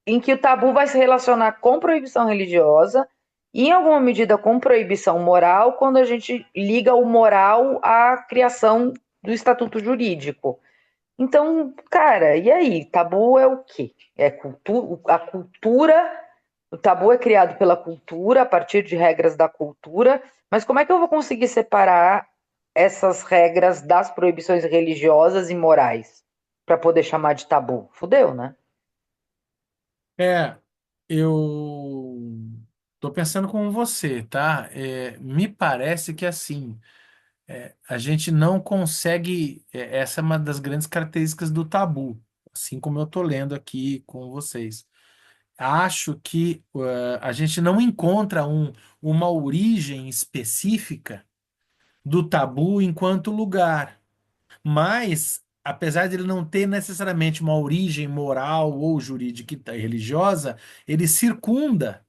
em que o tabu vai se relacionar com proibição religiosa e, em alguma medida, com proibição moral, quando a gente liga o moral à criação do estatuto jurídico. Então, cara, e aí? Tabu é o quê? É a cultura. O tabu é criado pela cultura, a partir de regras da cultura, mas como é que eu vou conseguir separar essas regras das proibições religiosas e morais para poder chamar de tabu? Fudeu, né? É, eu tô pensando como você, tá? Me parece que assim. A gente não consegue. Essa é uma das grandes características do tabu, assim como eu estou lendo aqui com vocês. Acho que a gente não encontra uma origem específica do tabu enquanto lugar, mas apesar de ele não ter necessariamente uma origem moral ou jurídica e religiosa, ele circunda,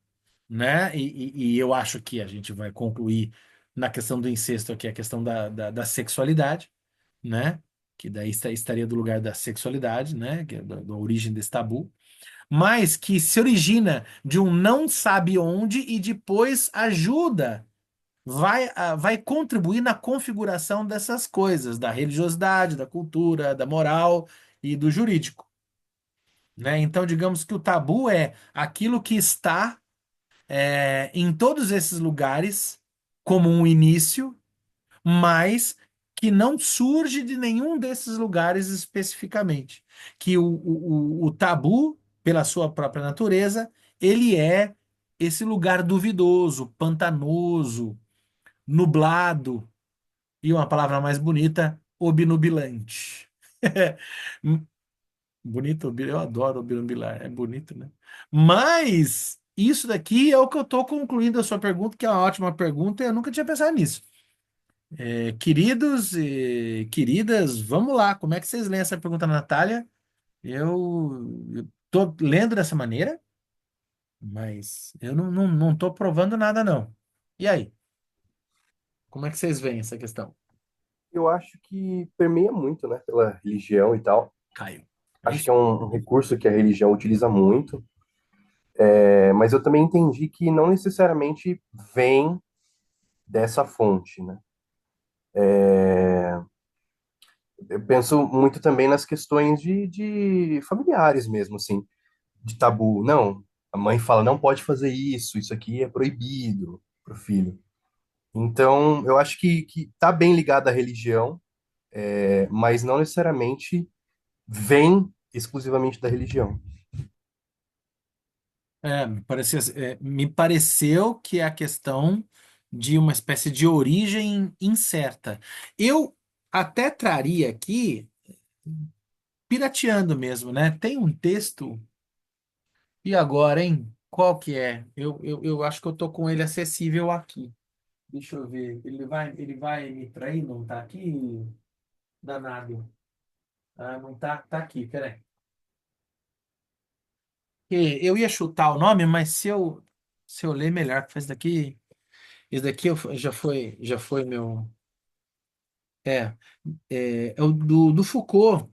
né? E eu acho que a gente vai concluir na questão do incesto aqui a questão da sexualidade, né? Que daí estaria do lugar da sexualidade, né? Que é da origem desse tabu, mas que se origina de um não sabe onde e depois ajuda, vai contribuir na configuração dessas coisas, da religiosidade, da cultura, da moral e do jurídico, né? Então, digamos que o tabu é aquilo que está em todos esses lugares como um início, mas que não surge de nenhum desses lugares especificamente. Que o tabu, pela sua própria natureza, ele é esse lugar duvidoso, pantanoso, nublado, e uma palavra mais bonita, obnubilante. Bonito, eu adoro obnubilar, é bonito, né? Mas isso daqui é o que eu estou concluindo a sua pergunta, que é uma ótima pergunta, e eu nunca tinha pensado nisso. Queridos e queridas, vamos lá. Como é que vocês leem essa pergunta, Natália? Eu tô lendo dessa maneira, mas eu não tô provando nada, não. E aí? Como é que vocês veem essa questão? Eu acho que permeia muito, né, pela religião e tal. Caio. É Acho que isso? é um recurso que a religião utiliza muito, mas eu também entendi que não necessariamente vem dessa fonte, né? Eu penso muito também nas questões de familiares mesmo, assim, de tabu. Não, a mãe fala, não pode fazer isso aqui é proibido pro filho. Então, eu acho que tá bem ligado à religião, mas não necessariamente vem exclusivamente da religião. Me pareceu que é a questão de uma espécie de origem incerta. Eu até traria aqui, pirateando mesmo, né? Tem um texto, e agora, hein? Qual que é? Eu acho que eu tô com ele acessível aqui. Deixa eu ver. Ele vai me trair? Não tá aqui? Danado. Ah, não tá, tá aqui, peraí. Eu ia chutar o nome, mas se eu ler melhor, porque esse daqui já foi meu. É, é o do Foucault,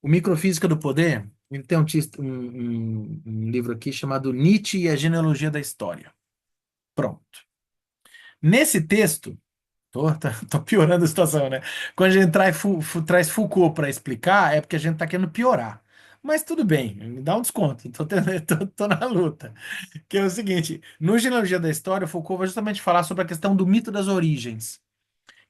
o Microfísica do Poder. Ele tem um livro aqui chamado Nietzsche e a Genealogia da História. Pronto. Nesse texto, tô piorando a situação, né? Quando a gente traz Foucault para explicar, é porque a gente tá querendo piorar. Mas tudo bem, me dá um desconto, tô na luta. Que é o seguinte, no Genealogia da História, Foucault vai justamente falar sobre a questão do mito das origens,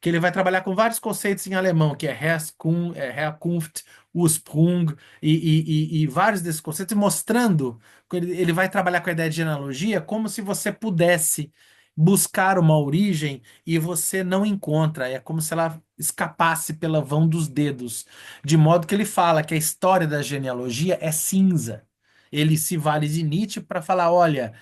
que ele vai trabalhar com vários conceitos em alemão, que é Herkunft, Ursprung, e vários desses conceitos, mostrando que ele vai trabalhar com a ideia de genealogia como se você pudesse buscar uma origem e você não encontra, é como se ela escapasse pela vão dos dedos, de modo que ele fala que a história da genealogia é cinza. Ele se vale de Nietzsche para falar, olha,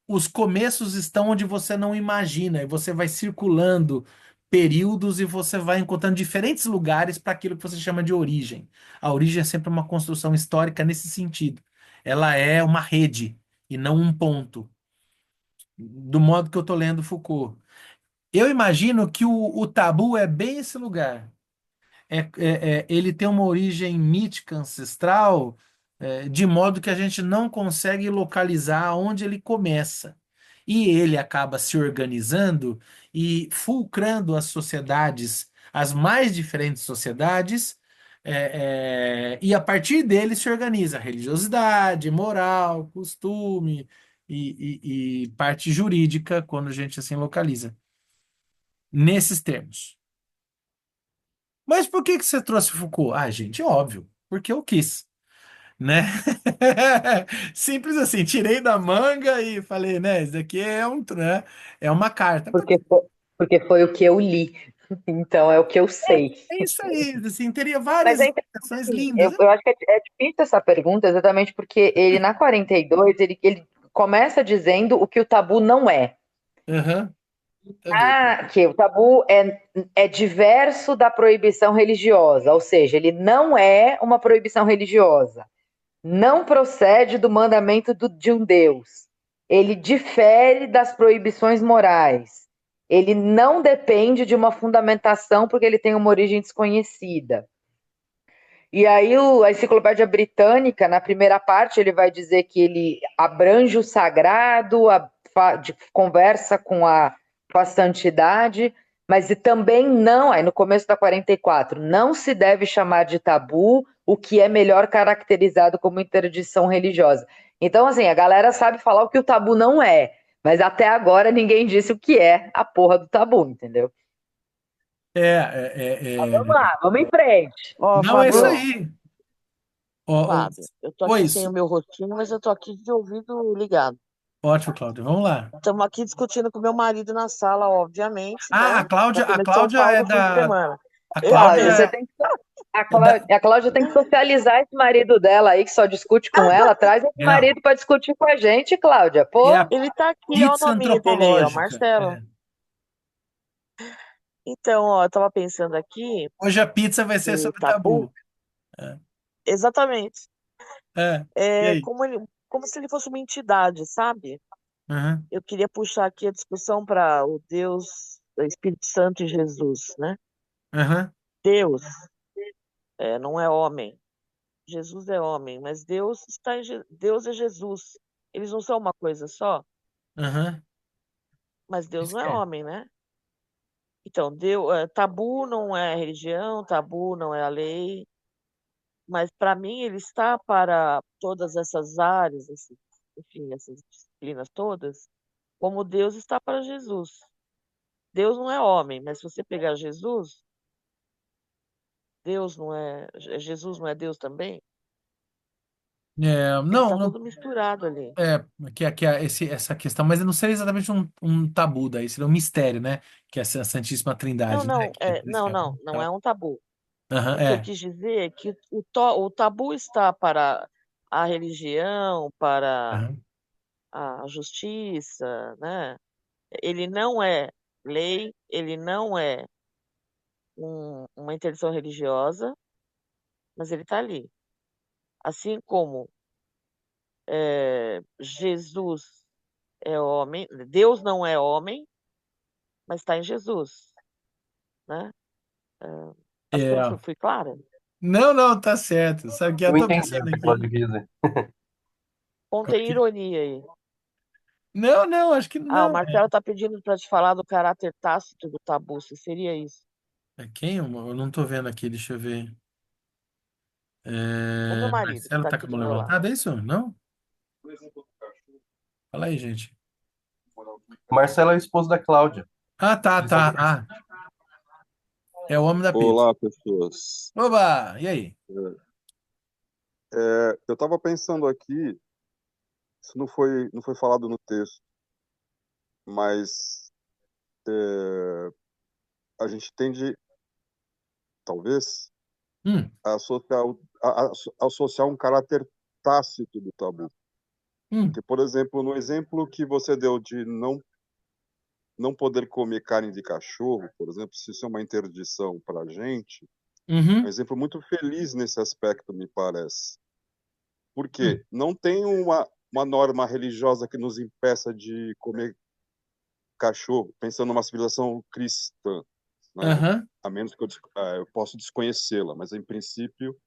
os começos estão onde você não imagina, e você vai circulando períodos e você vai encontrando diferentes lugares para aquilo que você chama de origem. A origem é sempre uma construção histórica nesse sentido. Ela é uma rede e não um ponto, do modo que eu estou lendo Foucault. Eu imagino que o tabu é bem esse lugar. Ele tem uma origem mítica ancestral, de modo que a gente não consegue localizar onde ele começa. E ele acaba se organizando e fulcrando as sociedades, as mais diferentes sociedades, e a partir dele se organiza religiosidade, moral, costume e parte jurídica, quando a gente assim localiza. Nesses termos. Mas por que que você trouxe Foucault? Ah, gente, óbvio, porque eu quis, né? Simples assim, tirei da manga e falei, né, isso daqui né, é uma carta. Porque foi o que eu li. Então é o que eu sei. É isso aí, assim, teria Mas várias é explicações interessante, lindas. eu acho que é difícil essa pergunta exatamente porque ele, na 42, ele começa dizendo o que o tabu não é. Aham, cadê? Ah, que o tabu é diverso da proibição religiosa, ou seja, ele não é uma proibição religiosa, não procede do mandamento de um Deus, ele difere das proibições morais, ele não depende de uma fundamentação porque ele tem uma origem desconhecida. E aí a Enciclopédia Britânica, na primeira parte, ele vai dizer que ele abrange o sagrado, conversa com a santidade, mas e também não, aí no começo da 44, não se deve chamar de tabu o que é melhor caracterizado como interdição religiosa. Então, assim, a galera sabe falar o que o tabu não é, mas até agora ninguém disse o que é a porra do tabu, entendeu? Vamos lá, vamos em frente. Ó, Não, é isso Fábio, aí. Ó, Fábio, eu tô oi, aqui sem o meu rostinho, mas eu tô aqui de ouvido ligado. ótimo, Cláudio, vamos lá. Estamos aqui discutindo com meu marido na sala, obviamente, Ah, né? Tá A comendo São Cláudia Paulo é no fim de da. semana. A Cláudia, Cláudia você tem que. é da. A Cláudia tem que socializar esse marido dela aí, que só discute com ela. Traz esse Não, marido para discutir com a gente, Cláudia. é Pô, a Ele tá aqui, ó, o pizza nominho dele aí, ó, antropológica. Marcelo. É. Então, ó, eu tava pensando aqui, Hoje a pizza vai ser o sobre tabu, tabu. É. exatamente, E é aí? como se ele fosse uma entidade, sabe? Aham, Eu queria puxar aqui a discussão para o Deus, o Espírito Santo e Jesus, né? aham, Deus não é homem, Jesus é homem, mas Deus está Deus é Jesus. Eles não são uma coisa só, aham. mas Deus Isso não é que é. homem, né? Então, Deus, tabu não é religião, tabu não é a lei, mas para mim ele está para todas essas áreas, enfim, essas disciplinas todas, como Deus está para Jesus. Deus não é homem, mas se você pegar Jesus, Deus não é, Jesus não é Deus também? Ele Não, está não, todo misturado ali. essa questão, mas eu não seria exatamente um tabu daí, seria um mistério, né? Que é essa Santíssima Não, Trindade, né? não, Que é por isso que é não é um tabu. Aham, O que eu quis dizer é que o tabu está para a religião, para aham. a justiça, né? Ele não é lei, ele não é uma interdição religiosa, mas ele está ali. Assim como Jesus é homem, Deus não é homem, mas está em Jesus, né? Acho que eu É. fui clara. Não, não, tá certo. Sabe o que eu Eu tô entendi pensando o que a aqui? Cláudia quis dizer. Contém Ok. ironia aí. Não, não, acho que Ah, o não. Marcelo está pedindo para te falar do caráter tácito do tabu, se seria isso. É quem? Eu não tô vendo aqui, deixa eu ver. É meu marido que Marcelo está tá com aqui a do mão meu lado. levantada, é isso? Não? Fala aí, gente. Marcelo é o esposo da Cláudia. Ah, tá, tá. Ah, é o homem da pizza. Olá, pessoas. Oba! E aí? Eu estava pensando aqui, isso não foi falado no texto, mas a gente tende, talvez, Hum, a associar, a associar um caráter tácito do tabu. hum, Porque, por exemplo, no exemplo que você deu de não poder comer carne de cachorro, por exemplo, se isso é uma interdição para a gente, é um uhum, exemplo muito feliz nesse aspecto, me parece. hum, Porque não tem uma norma religiosa que nos impeça de comer cachorro, pensando numa civilização cristã, né? aham. A menos que eu possa desconhecê-la, mas em princípio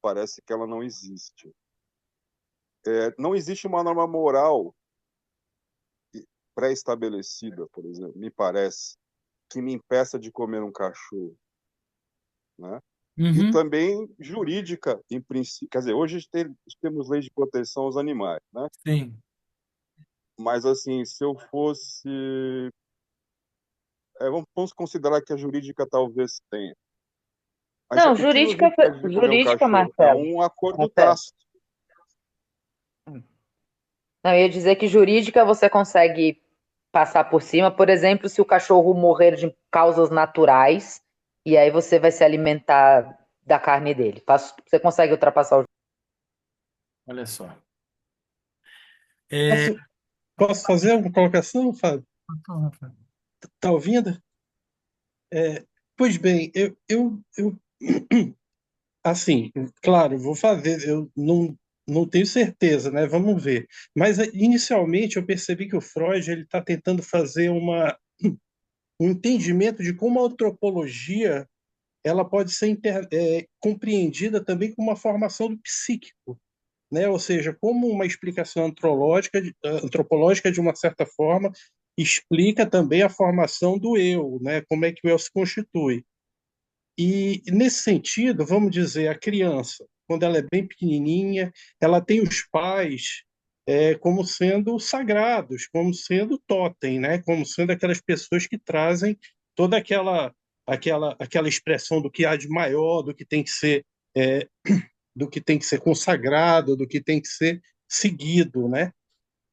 parece que ela não existe. Não existe uma norma moral pré-estabelecida, por exemplo, me parece, que me impeça de comer um cachorro, né? E Uhum, também jurídica, em princípio, quer dizer, hoje temos leis de proteção aos animais, né? sim. Mas assim, se eu fosse, vamos considerar que a jurídica talvez tenha. Mas não, o que nos impede de comer um jurídica, cachorro? É Marcelo. um acordo Marcelo. tácito. Não, eu ia dizer que jurídica você consegue passar por cima. Por exemplo, se o cachorro morrer de causas naturais, e aí você vai se alimentar da carne dele. Você consegue ultrapassar o. Olha só. Posso, posso fazer uma colocação, Fábio? Tá ouvindo? Pois bem, assim, claro, vou fazer, eu não tenho certeza, né? Vamos ver. Mas inicialmente eu percebi que o Freud ele está tentando fazer um entendimento de como a antropologia ela pode ser compreendida também como uma formação do psíquico, né? Ou seja, como uma explicação antropológica de uma certa forma explica também a formação do eu, né? Como é que o eu se constitui. E nesse sentido, vamos dizer, a criança, quando ela é bem pequenininha, ela tem os pais como sendo sagrados, como sendo totem, né? Como sendo aquelas pessoas que trazem toda aquela expressão do que há de maior, é, do que tem que ser consagrado, do que tem que ser seguido, né?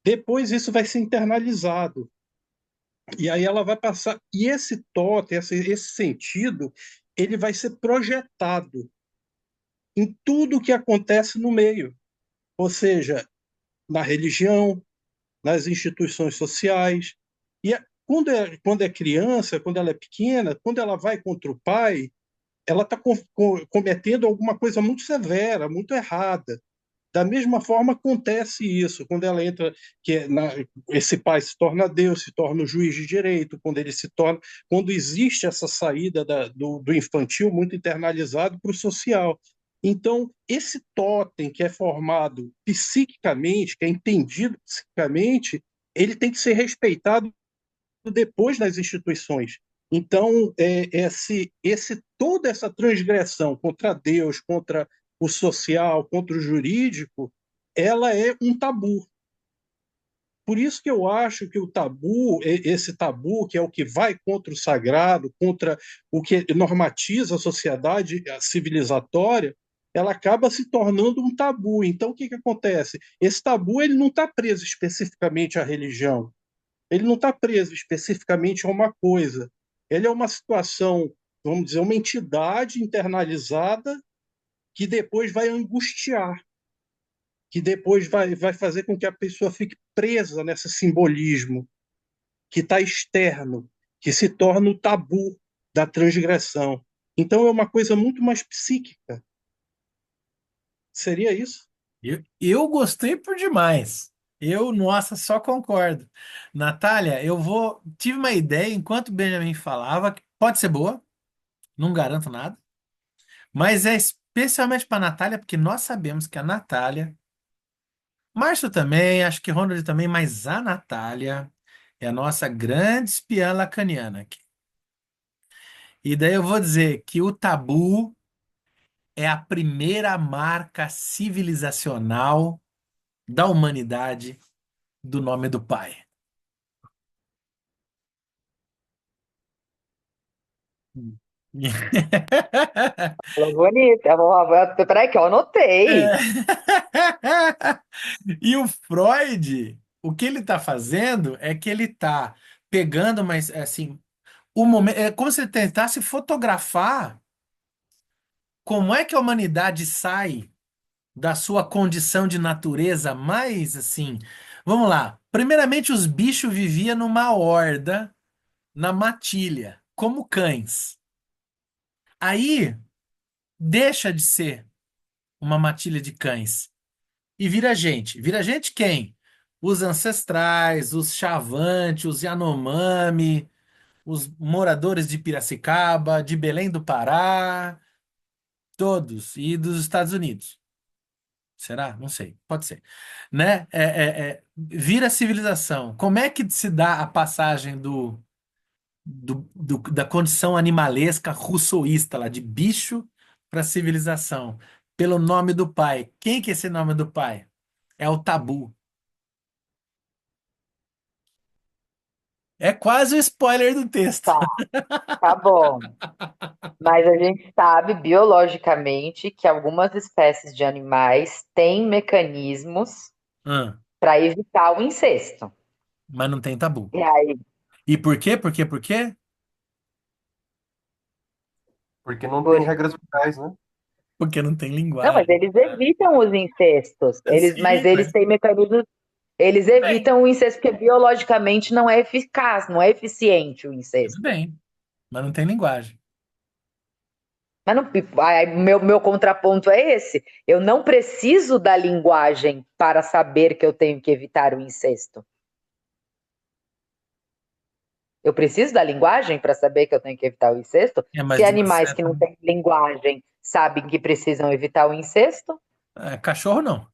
Depois isso vai ser internalizado. E aí ela vai passar. E esse totem, esse sentido, ele vai ser projetado em tudo que acontece no meio. Ou seja, na religião, nas instituições sociais. E quando é criança, quando ela é pequena, quando ela vai contra o pai, ela está cometendo alguma coisa muito severa, muito errada. Da mesma forma acontece isso quando ela entra, esse pai se torna Deus, se torna o juiz de direito, quando existe essa saída do infantil muito internalizado para o social. Então, esse totem que é formado psiquicamente, que é entendido psiquicamente, ele tem que ser respeitado depois nas instituições. Então, toda essa transgressão contra Deus, contra o social, contra o jurídico, ela é um tabu. Por isso que eu acho que o tabu, esse tabu, que é o que vai contra o sagrado, contra o que normatiza a sociedade civilizatória, ela acaba se tornando um tabu. Então, o que acontece? Esse tabu ele não está preso especificamente à religião, ele não está preso especificamente a uma coisa. Ele é uma situação, vamos dizer, uma entidade internalizada que depois vai angustiar, que depois vai fazer com que a pessoa fique presa nesse simbolismo que está externo, que se torna o tabu da transgressão. Então é uma coisa muito mais psíquica. Seria isso? Eu gostei por demais. Nossa, só concordo. Natália, tive uma ideia enquanto o Benjamin falava, que pode ser boa, não garanto nada, mas é especialmente para a Natália, porque nós sabemos que a Natália, Márcio também, acho que Ronald também, mas a Natália é a nossa grande espiã lacaniana aqui. E daí eu vou dizer que o tabu é a primeira marca civilizacional da humanidade do nome do pai. Falou bonito. Peraí, que eu anotei. E o Freud, o que ele está fazendo é que ele está pegando, mas assim, o momento, é como se ele tentasse fotografar como é que a humanidade sai da sua condição de natureza mais assim. Vamos lá. Primeiramente, os bichos viviam numa horda, na matilha, como cães. Aí deixa de ser uma matilha de cães e vira gente. Vira gente quem? Os ancestrais, os Xavante, os Yanomami, os moradores de Piracicaba, de Belém do Pará, todos, e dos Estados Unidos. Será? Não sei. Pode ser. Né? Vira civilização. Como é que se dá a passagem da condição animalesca russoísta lá, de bicho para civilização? Pelo nome do pai. Quem que é esse nome do pai? É o tabu. É quase o spoiler do texto. Tá, tá bom. Mas a gente sabe biologicamente que algumas espécies de animais têm mecanismos Ah, para evitar o incesto. mas não tem tabu. E aí? E por quê? Por quê? Por quê? Porque não tem Por... regras morais, né? Porque não tem Não, mas linguagem. eles evitam os incestos. Mas Sim, eles mas têm mecanismos. Eles tudo bem. evitam o incesto porque biologicamente não é eficaz, não é eficiente o Tudo incesto. bem, mas não tem linguagem. Mas não, meu contraponto é esse. Eu não preciso da linguagem para saber que eu tenho que evitar o incesto. Eu preciso da linguagem para saber que eu tenho que evitar o incesto? Mas Se de uma animais que certa. não têm linguagem sabem que precisam evitar o incesto, Cachorro não.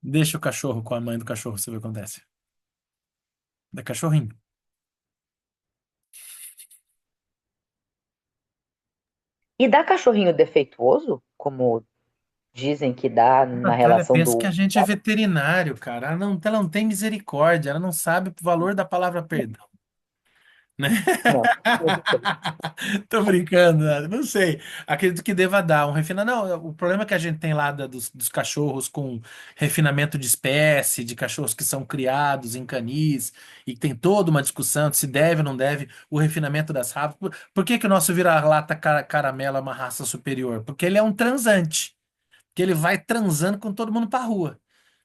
Deixa o cachorro com a mãe do cachorro, você vê o que acontece. Da cachorrinho. e dá cachorrinho defeituoso, como dizem que dá na Natália relação pensa que a do. gente é veterinário, cara. Ela não tem misericórdia, ela não sabe o valor da palavra perdão, né? Não. Tô brincando, né? Não sei. Acredito que deva dar um refinamento. Não, o problema que a gente tem lá dos cachorros com refinamento de espécie, de cachorros que são criados em canis, e que tem toda uma discussão de se deve ou não deve o refinamento das raças. Por que que o nosso vira-lata caramelo é uma raça superior? Porque ele é um transante, que ele vai transando com todo mundo pra rua,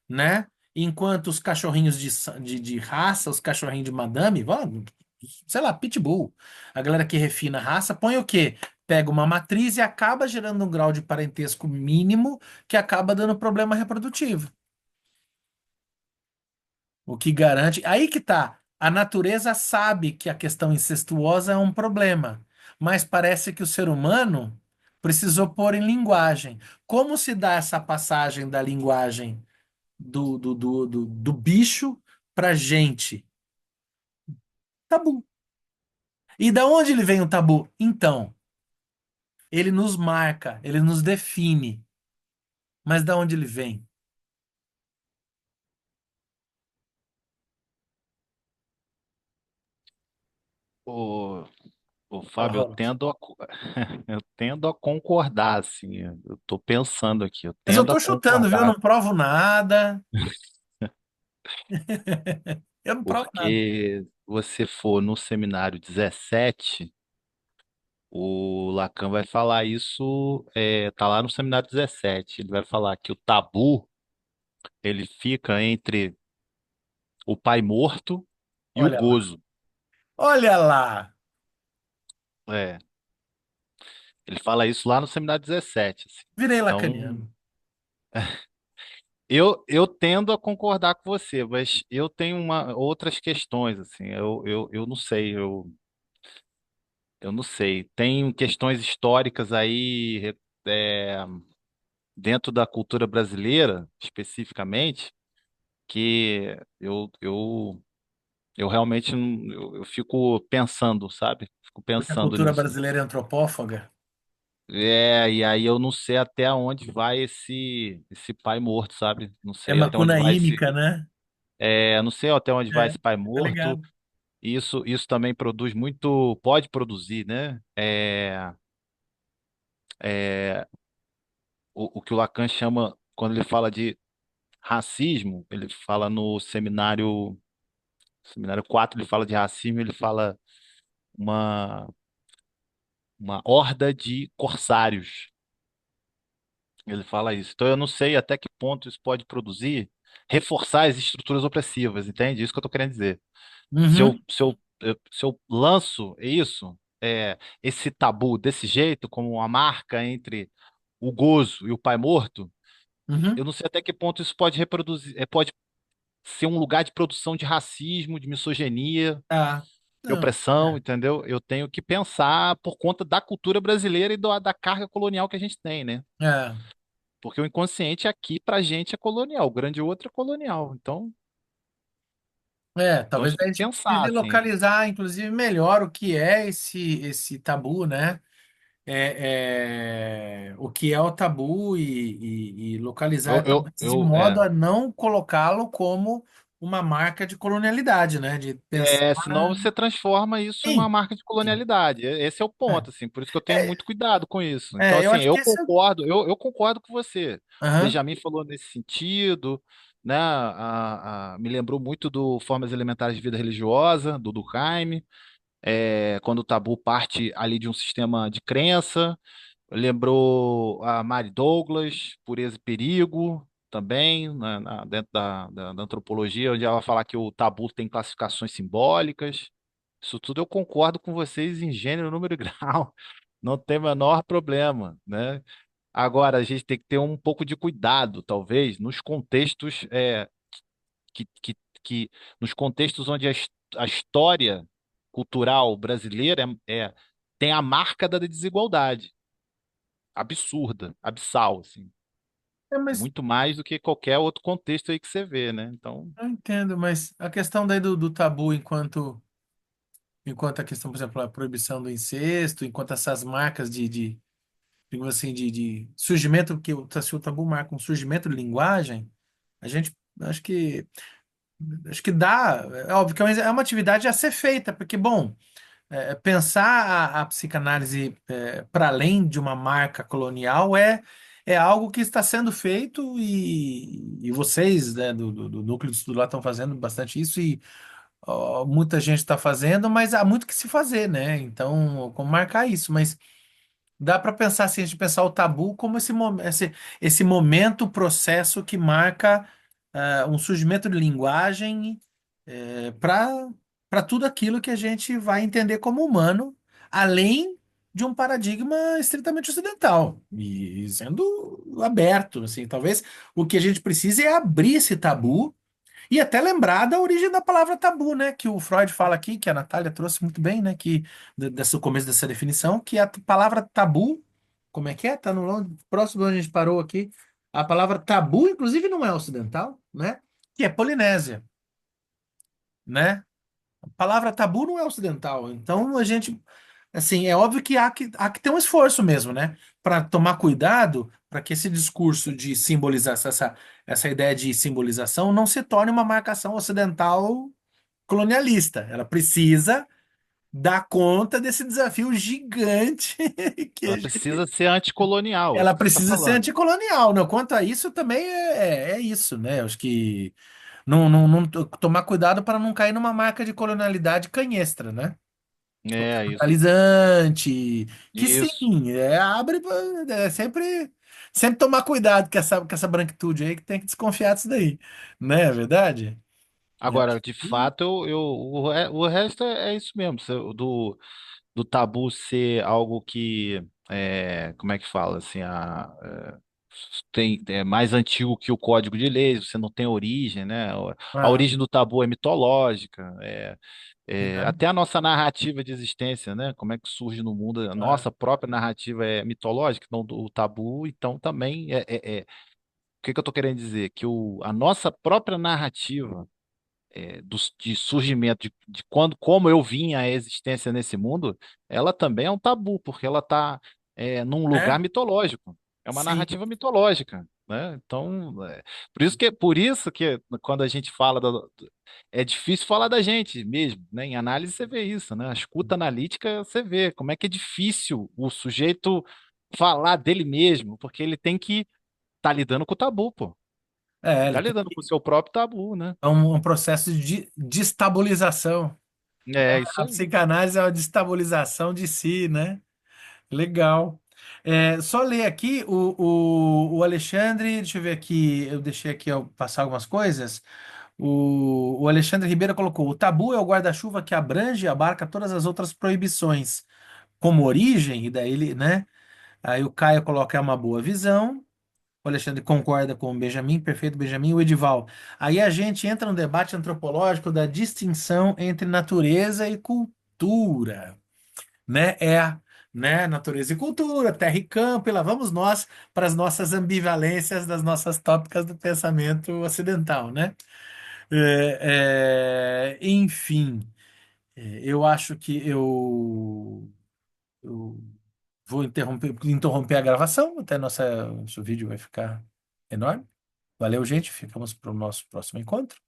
né? Enquanto os cachorrinhos de raça, os cachorrinhos de madame, sei lá, pitbull. A galera que refina a raça põe o quê? Pega uma matriz e acaba gerando um grau de parentesco mínimo que acaba dando problema reprodutivo. O que garante. Aí que tá. A natureza sabe que a questão incestuosa é um problema, mas parece que o ser humano precisou pôr em linguagem. Como se dá essa passagem da linguagem do bicho pra gente? Tabu. E da onde ele vem o tabu? Então, ele nos marca, ele nos define. Mas da onde ele vem? Ô, Fala, Fábio, eu Ronald. tendo a, eu tendo a concordar, assim, eu tô pensando aqui, eu Mas eu tendo a tô chutando, viu? Eu concordar, não provo nada. Eu não provo nada. porque você for no seminário 17, o Lacan vai falar isso, tá lá no seminário 17, ele vai falar que o tabu, ele fica entre o pai morto e o Olha lá. gozo. Olha lá. É, ele fala isso lá no seminário 17, assim. Virei Então, lacaniano. eu tendo a concordar com você, mas eu tenho outras questões, assim, eu não sei, eu não sei. Tem questões históricas aí, é, dentro da cultura brasileira, especificamente, que eu realmente eu fico pensando, sabe? Fico Porque a pensando cultura nisso. brasileira é antropófaga. E aí eu não sei até onde vai esse pai morto, sabe? Não É sei até onde vai macunaímica, né? não sei até onde vai É, esse pai tá morto. ligado. Isso também produz muito, pode produzir, né? É, o que o Lacan chama, quando ele fala de racismo, ele fala no seminário 4 ele fala de racismo, ele fala uma, uma horda de corsários. Ele fala isso. Então eu não sei até que ponto isso pode produzir, reforçar as estruturas opressivas, entende? Isso que eu estou querendo dizer. Se eu, Uhum, se eu, se eu lanço isso, esse tabu desse jeito, como uma marca entre o gozo e o pai morto, uhum. eu não sei até que ponto isso pode reproduzir, pode ser um lugar de produção de racismo, de misoginia, Ah, de não. opressão, entendeu? Eu tenho que pensar por conta da cultura brasileira e da carga colonial que a gente tem, né? É. Porque o inconsciente aqui pra gente é colonial, o grande outro é colonial. Então a Talvez gente a tem que gente pensar, precise assim. localizar, inclusive, melhor o que é esse tabu, né? O que é o tabu e localizar, Eu, eu, talvez, de eu, modo é, a não colocá-lo como uma marca de colonialidade, né? De pensar Senão você transforma isso em uma em. marca de colonialidade. Esse é o É, ponto, assim. Por isso que eu tenho muito cuidado com isso. Então, eu assim, acho que esse é. eu concordo com você. O Aham, Benjamin falou nesse sentido. né? Me lembrou muito do Formas Elementares de Vida Religiosa, do Durkheim, quando o tabu parte ali de um sistema de crença. Lembrou a Mary Douglas, Pureza e Perigo, também, dentro da antropologia, onde ela vai falar que o tabu tem classificações simbólicas. Isso tudo eu concordo com vocês em gênero, número e grau. Não tem o menor problema, né? Agora, a gente tem que ter um pouco de cuidado, talvez, nos contextos que, que, nos contextos onde a história cultural brasileira tem a marca da desigualdade absurda, abissal, assim. Mas Muito mais do que qualquer outro contexto aí que você vê, né? Então, eu entendo, mas a questão daí do tabu enquanto a questão, por exemplo, a proibição do incesto, enquanto essas marcas digamos assim, de surgimento, que se o tabu marca um surgimento de linguagem, a gente acho que dá, é óbvio que é uma atividade a ser feita, porque, bom, pensar a psicanálise para além de uma marca colonial é algo que está sendo feito e vocês, né, do núcleo de estudo lá estão fazendo bastante isso e ó, muita gente está fazendo, mas há muito que se fazer, né? Então, como marcar isso? Mas dá para pensar assim, a gente pensar o tabu como esse momento, processo que marca um surgimento de linguagem para tudo aquilo que a gente vai entender como humano, além de um paradigma estritamente ocidental e sendo aberto, assim, talvez o que a gente precisa é abrir esse tabu e até lembrar da origem da palavra tabu, né? Que o Freud fala aqui, que a Natália trouxe muito bem, né? Que desse o começo dessa definição, que a palavra tabu, como é que é? Tá no próximo onde a gente parou aqui. A palavra tabu, inclusive, não é ocidental, né? Que é polinésia, né? A palavra tabu não é ocidental. Então a gente, assim, é óbvio que há que ter um esforço mesmo, né? Para tomar cuidado para que esse discurso de simbolização, essa ideia de simbolização não se torne uma marcação ocidental colonialista. Ela precisa dar conta desse desafio gigante que ela precisa ser anticolonial, é isso ela que você está precisa ser falando. anticolonial, né? Quanto a isso também é isso, né? Eu acho que tomar cuidado para não cair numa marca de colonialidade canhestra, né? É isso. Totalizante, que Isso. sim, abre, sempre tomar cuidado com essa branquitude aí, que tem que desconfiar disso daí, né? É verdade? Eu acho Agora, de que- fato, o resto é isso mesmo. Do tabu ser algo que, como é que fala, assim, é mais antigo que o Código de Leis, você não tem origem, né? A Ah, origem do tabu é mitológica, né? até a nossa narrativa de existência, né? Como é que surge no mundo, a Ah, nossa própria narrativa é mitológica, então o tabu, então também o que que eu estou querendo dizer? Que a nossa própria narrativa de surgimento, de quando, como eu vim à existência nesse mundo, ela também é um tabu, porque ela está num lugar é? mitológico. É uma Sim. narrativa mitológica, né? Então, por isso que quando a gente fala é difícil falar da gente mesmo, né? Em análise você vê isso, né? A escuta analítica você vê como é que é difícil o sujeito falar dele mesmo, porque ele tem que estar lidando com o tabu, pô. Ele Ele tá tem lidando com o seu próprio tabu, né? um processo de destabilização. É isso A aí. psicanálise é uma destabilização de si, né? Legal. Só ler aqui o Alexandre, deixa eu ver aqui, eu deixei aqui eu passar algumas coisas. O Alexandre Ribeiro colocou: o tabu é o guarda-chuva que abrange e abarca todas as outras proibições, como origem, e daí ele, né? Aí o Caio coloca é uma boa visão. O Alexandre concorda com o Benjamin, perfeito Benjamin, o Edival. Aí a gente entra no debate antropológico da distinção entre natureza e cultura, né? Né? Natureza e cultura, terra e campo, e lá vamos nós para as nossas ambivalências das nossas tópicas do pensamento ocidental, né? Enfim, eu acho que eu vou interromper a gravação, até nosso vídeo vai ficar enorme. Valeu, gente. Ficamos para o nosso próximo encontro.